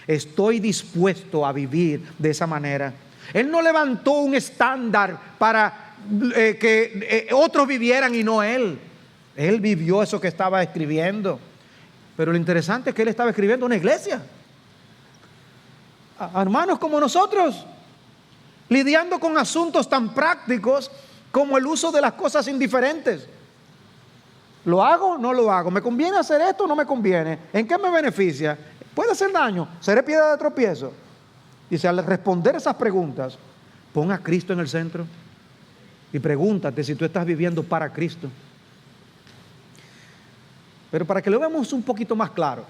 Speaker 1: Estoy dispuesto a vivir de esa manera. Él no levantó un estándar para que otros vivieran y no él. Él vivió eso que estaba escribiendo. Pero lo interesante es que él estaba escribiendo una iglesia. Hermanos como nosotros, lidiando con asuntos tan prácticos como el uso de las cosas indiferentes. ¿Lo hago? ¿No lo hago? ¿Me conviene hacer esto o no me conviene? ¿En qué me beneficia? ¿Puede hacer daño? ¿Seré piedra de tropiezo? Dice, al responder esas preguntas, pon a Cristo en el centro y pregúntate si tú estás viviendo para Cristo. Pero para que lo veamos un poquito más claro,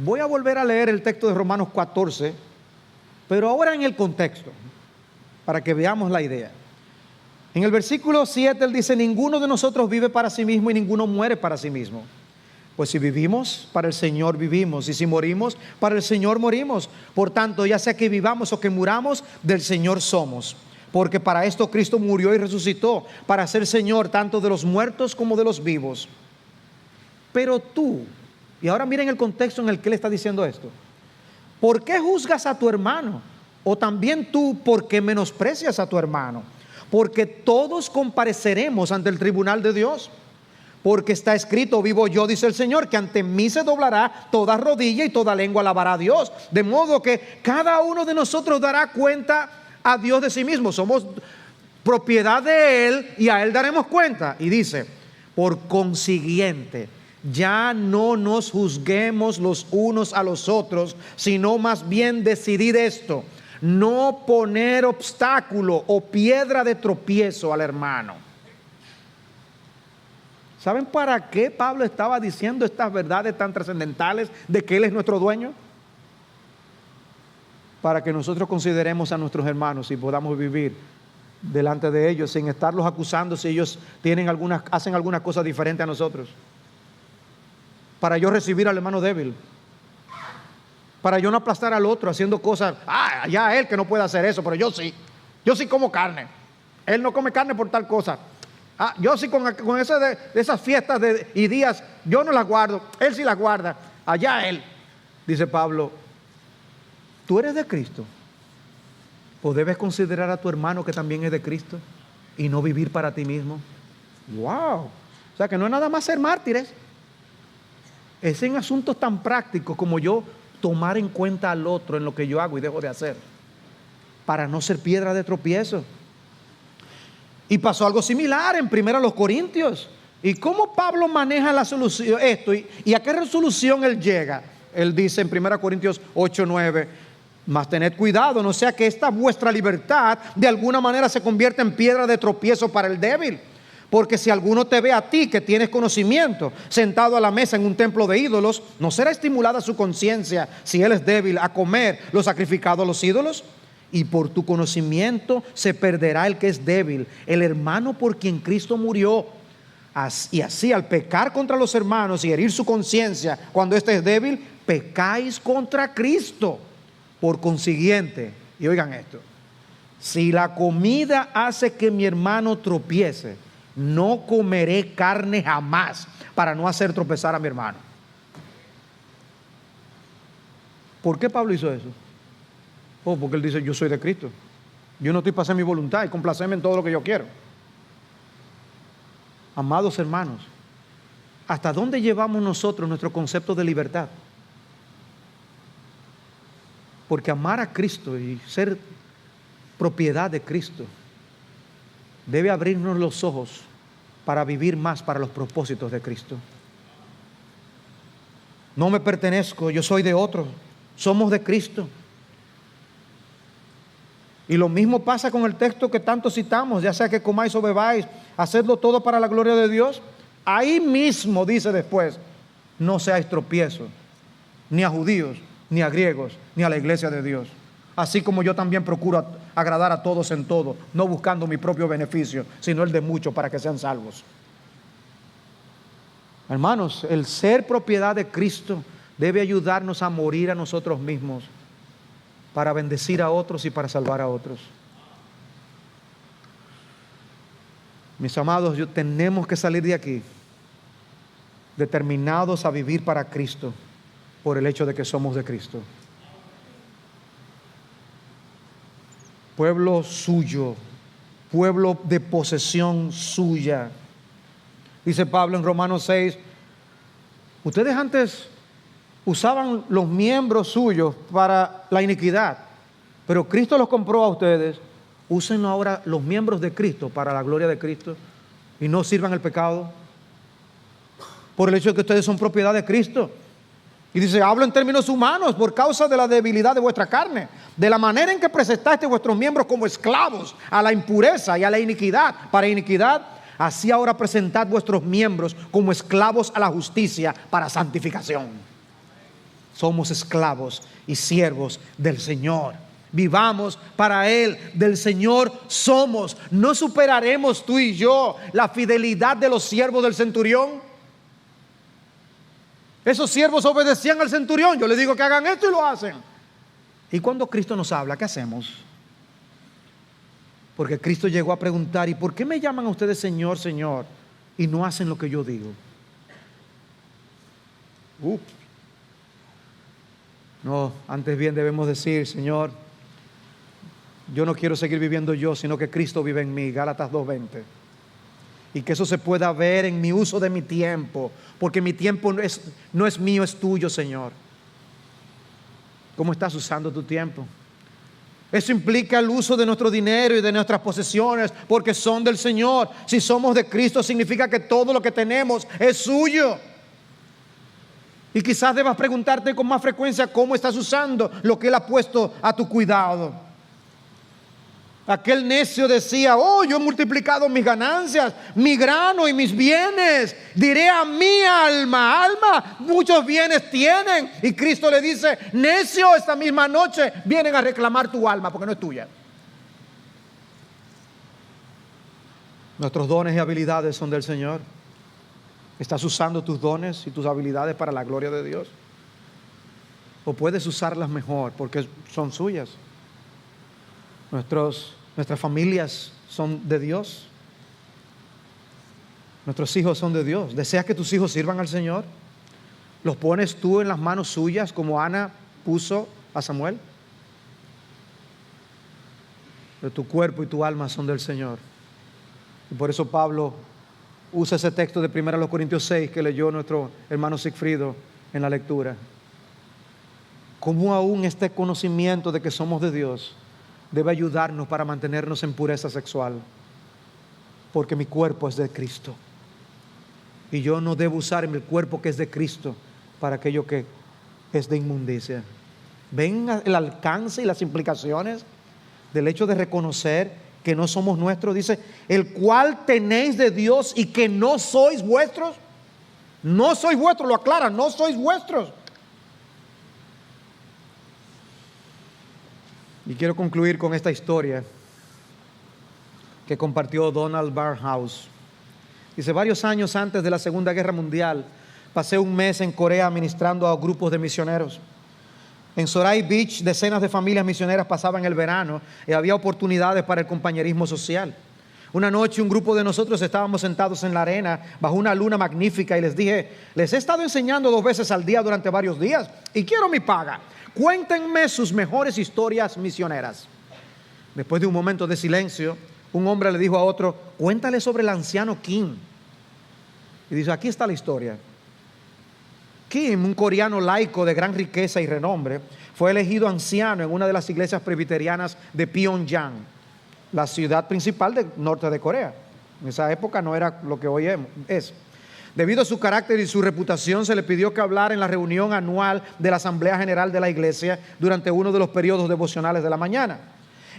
Speaker 1: voy a volver a leer el texto de Romanos 14, pero ahora en el contexto, para que veamos la idea. En el versículo 7 él dice: ninguno de nosotros vive para sí mismo y ninguno muere para sí mismo. Pues si vivimos, para el Señor vivimos, y si morimos, para el Señor morimos. Por tanto, ya sea que vivamos o que muramos, del Señor somos. Porque para esto Cristo murió y resucitó, para ser Señor tanto de los muertos como de los vivos. Pero tú, y ahora miren el contexto en el que él está diciendo esto: ¿por qué juzgas a tu hermano? O también tú, ¿por qué menosprecias a tu hermano? Porque todos compareceremos ante el tribunal de Dios. Porque está escrito: vivo yo, dice el Señor, que ante mí se doblará toda rodilla y toda lengua alabará a Dios. De modo que cada uno de nosotros dará cuenta a Dios de sí mismo. Somos propiedad de Él, y a Él daremos cuenta. Y dice, por consiguiente, ya no nos juzguemos los unos a los otros, sino más bien decidir esto: no poner obstáculo o piedra de tropiezo al hermano. ¿Saben para qué Pablo estaba diciendo estas verdades tan trascendentales de que Él es nuestro dueño? Para que nosotros consideremos a nuestros hermanos y podamos vivir delante de ellos sin estarlos acusando si ellos hacen alguna cosa diferente a nosotros. Para yo recibir al hermano débil, para yo no aplastar al otro haciendo cosas, ya él que no puede hacer eso, pero yo sí como carne, él no come carne por tal cosa. Yo sí con eso de esas fiestas y días, yo no las guardo, él sí las guarda, allá él. Dice Pablo, tú eres de Cristo, pues debes considerar a tu hermano que también es de Cristo y no vivir para ti mismo. Wow, o sea que no es nada más ser mártires, es en asuntos tan prácticos como yo tomar en cuenta al otro en lo que yo hago y dejo de hacer, para no ser piedra de tropiezo. Y pasó algo similar en 1 Corintios. ¿Y cómo Pablo maneja la solución, esto? ¿Y a qué resolución él llega? Él dice en 1 Corintios 8:9, mas tened cuidado, no sea que esta vuestra libertad de alguna manera se convierta en piedra de tropiezo para el débil. Porque si alguno te ve a ti que tienes conocimiento sentado a la mesa en un templo de ídolos, ¿no será estimulada su conciencia si él es débil a comer lo sacrificado a los ídolos? Y por tu conocimiento se perderá el que es débil, el hermano por quien Cristo murió. Y así, al pecar contra los hermanos y herir su conciencia cuando éste es débil, pecáis contra Cristo. Por consiguiente, y oigan esto, si la comida hace que mi hermano tropiece, no comeré carne jamás para no hacer tropezar a mi hermano. ¿Por qué Pablo hizo eso? Porque él dice, yo soy de Cristo. Yo no estoy para hacer mi voluntad y complacerme en todo lo que yo quiero. Amados hermanos, ¿hasta dónde llevamos nosotros nuestro concepto de libertad? Porque amar a Cristo y ser propiedad de Cristo debe abrirnos los ojos para vivir más para los propósitos de Cristo. No me pertenezco, yo soy de otro. Somos de Cristo. Y lo mismo pasa con el texto que tanto citamos, ya sea que comáis o bebáis, hacedlo todo para la gloria de Dios. Ahí mismo dice después, no seáis tropiezo, ni a judíos, ni a griegos, ni a la iglesia de Dios. Así como yo también procuro agradar a todos en todo, no buscando mi propio beneficio, sino el de muchos para que sean salvos. Hermanos, el ser propiedad de Cristo debe ayudarnos a morir a nosotros mismos para bendecir a otros y para salvar a otros. Mis amados, tenemos que salir de aquí determinados a vivir para Cristo por el hecho de que somos de Cristo. Pueblo suyo, pueblo de posesión suya. Dice Pablo en Romanos 6, ustedes antes usaban los miembros suyos para la iniquidad, pero Cristo los compró a ustedes. Usen ahora los miembros de Cristo para la gloria de Cristo y no sirvan el pecado por el hecho de que ustedes son propiedad de Cristo. Y dice, hablo en términos humanos por causa de la debilidad de vuestra carne, de la manera en que presentaste vuestros miembros como esclavos a la impureza y a la iniquidad, para iniquidad, así ahora presentad vuestros miembros como esclavos a la justicia para santificación. Somos esclavos y siervos del Señor. Vivamos para Él, del Señor somos. No superaremos tú y yo la fidelidad de los siervos del centurión. Esos siervos obedecían al centurión. Yo les digo que hagan esto y lo hacen. Y cuando Cristo nos habla, ¿qué hacemos? Porque Cristo llegó a preguntar, ¿y por qué me llaman a ustedes Señor, Señor? Y no hacen lo que yo digo. No, antes bien debemos decir, Señor, yo no quiero seguir viviendo yo, sino que Cristo vive en mí. Gálatas 2:20. Y que eso se pueda ver en mi uso de mi tiempo, porque mi tiempo no es mío, es tuyo, Señor. ¿Cómo estás usando tu tiempo? Eso implica el uso de nuestro dinero y de nuestras posesiones, porque son del Señor. Si somos de Cristo, significa que todo lo que tenemos es suyo. Y quizás debas preguntarte con más frecuencia cómo estás usando lo que Él ha puesto a tu cuidado. Aquel necio decía: oh, yo he multiplicado mis ganancias, mi grano y mis bienes. Diré a mi alma: alma, muchos bienes tienen. Y Cristo le dice: necio, esta misma noche vienen a reclamar tu alma porque no es tuya. Nuestros dones y habilidades son del Señor. ¿Estás usando tus dones y tus habilidades para la gloria de Dios? ¿O puedes usarlas mejor porque son suyas? Nuestras familias son de Dios. Nuestros hijos son de Dios. ¿Deseas que tus hijos sirvan al Señor? ¿Los pones tú en las manos suyas como Ana puso a Samuel? Pero tu cuerpo y tu alma son del Señor. Y por eso Pablo usa ese texto de 1 Corintios 6 que leyó nuestro hermano Sigfrido en la lectura. Como aún este conocimiento de que somos de Dios debe ayudarnos para mantenernos en pureza sexual, porque mi cuerpo es de Cristo y yo no debo usar mi cuerpo que es de Cristo para aquello que es de inmundicia. ¿Ven el alcance y las implicaciones del hecho de reconocer que no somos nuestros? Dice: el cual tenéis de Dios y que no sois vuestros. No sois vuestros, lo aclara, no sois vuestros. Y quiero concluir con esta historia que compartió Donald Barnhouse. Dice: varios años antes de la Segunda Guerra Mundial, pasé un mes en Corea ministrando a grupos de misioneros. En Sorai Beach, decenas de familias misioneras pasaban el verano y había oportunidades para el compañerismo social. Una noche un grupo de nosotros estábamos sentados en la arena bajo una luna magnífica y les dije: les he estado enseñando 2 veces al día durante varios días y quiero mi paga. Cuéntenme sus mejores historias misioneras. Después de un momento de silencio, un hombre le dijo a otro: cuéntale sobre el anciano Kim. Y dice: aquí está la historia. Kim, un coreano laico de gran riqueza y renombre, fue elegido anciano en una de las iglesias presbiterianas de Pyongyang, la ciudad principal del norte de Corea. En esa época no era lo que hoy es. Debido a su carácter y su reputación, se le pidió que hablara en la reunión anual de la Asamblea General de la Iglesia durante uno de los periodos devocionales de la mañana.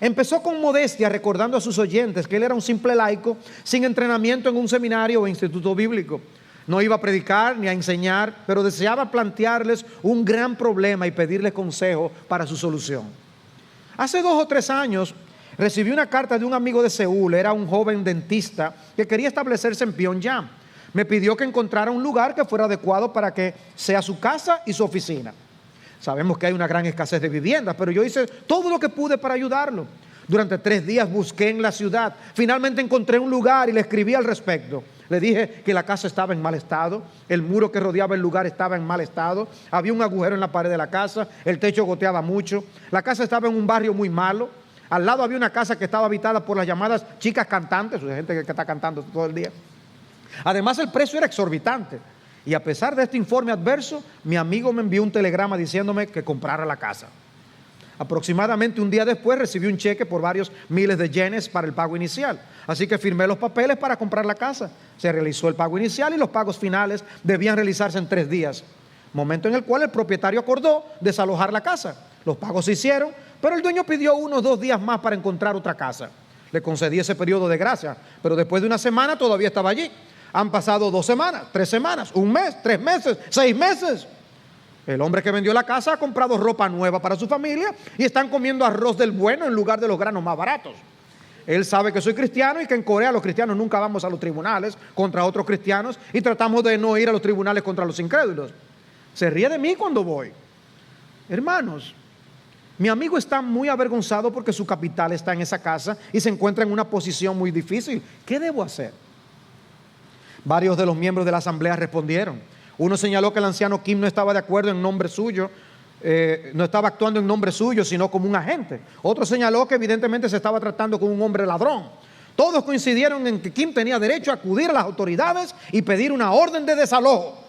Speaker 1: Empezó con modestia, recordando a sus oyentes que él era un simple laico sin entrenamiento en un seminario o instituto bíblico. No iba a predicar ni a enseñar, pero deseaba plantearles un gran problema y pedirles consejo para su solución. Hace 2 o 3 años recibí una carta de un amigo de Seúl. Era un joven dentista que quería establecerse en Pyongyang. Me pidió que encontrara un lugar que fuera adecuado para que sea su casa y su oficina. Sabemos que hay una gran escasez de viviendas, pero yo hice todo lo que pude para ayudarlo. Durante 3 días busqué en la ciudad. Finalmente encontré un lugar y le escribí al respecto. Le dije que la casa estaba en mal estado, el muro que rodeaba el lugar estaba en mal estado, había un agujero en la pared de la casa, el techo goteaba mucho, la casa estaba en un barrio muy malo. Al lado había una casa que estaba habitada por las llamadas chicas cantantes, gente que está cantando todo el día. Además, el precio era exorbitante. Y a pesar de este informe adverso, mi amigo me envió un telegrama diciéndome que comprara la casa. Aproximadamente un día después recibí un cheque por varios miles de yenes para el pago inicial. Así que firmé los papeles para comprar la casa. Se realizó el pago inicial y los pagos finales debían realizarse en 3 días. Momento en el cual el propietario acordó desalojar la casa. Los pagos se hicieron, pero el dueño pidió 1 o 2 días más para encontrar otra casa. Le concedí ese periodo de gracia, pero después de 1 semana todavía estaba allí. Han pasado 2 semanas, 3 semanas, 1 mes, 3 meses, 6 meses. El hombre que vendió la casa ha comprado ropa nueva para su familia y están comiendo arroz del bueno en lugar de los granos más baratos. Él sabe que soy cristiano y que en Corea los cristianos nunca vamos a los tribunales contra otros cristianos y tratamos de no ir a los tribunales contra los incrédulos. Se ríe de mí cuando voy. Hermanos, mi amigo está muy avergonzado porque su capital está en esa casa y se encuentra en una posición muy difícil. ¿Qué debo hacer? Varios de los miembros de la asamblea respondieron. Uno señaló que el anciano Kim no estaba de acuerdo en nombre suyo, no estaba actuando en nombre suyo, sino como un agente. Otro señaló que evidentemente se estaba tratando con un hombre ladrón. Todos coincidieron en que Kim tenía derecho a acudir a las autoridades y pedir una orden de desalojo.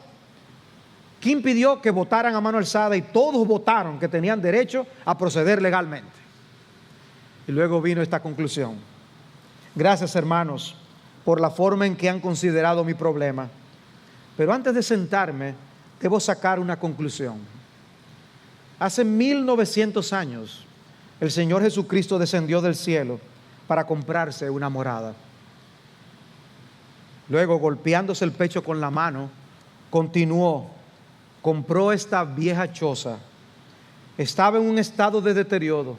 Speaker 1: Kim pidió que votaran a mano alzada y todos votaron que tenían derecho a proceder legalmente. Y luego vino esta conclusión. Gracias, hermanos, por la forma en que han considerado mi problema. Pero antes de sentarme, debo sacar una conclusión. Hace 1900 años, el Señor Jesucristo descendió del cielo para comprarse una morada. Luego, golpeándose el pecho con la mano, continuó, compró esta vieja choza. Estaba en un estado de deterioro,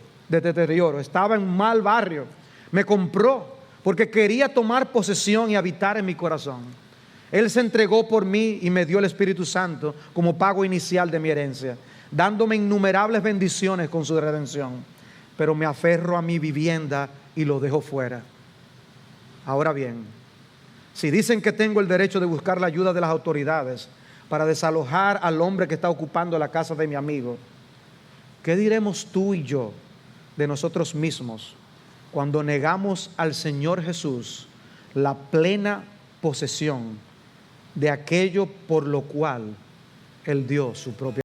Speaker 1: estaba en un mal barrio. Me compró porque quería tomar posesión y habitar en mi corazón. Él se entregó por mí y me dio el Espíritu Santo como pago inicial de mi herencia, dándome innumerables bendiciones con su redención. Pero me aferro a mi vivienda y lo dejo fuera. Ahora bien, si dicen que tengo el derecho de buscar la ayuda de las autoridades para desalojar al hombre que está ocupando la casa de mi amigo, ¿qué diremos tú y yo de nosotros mismos cuando negamos al Señor Jesús la plena posesión de aquello por lo cual Él dio su propia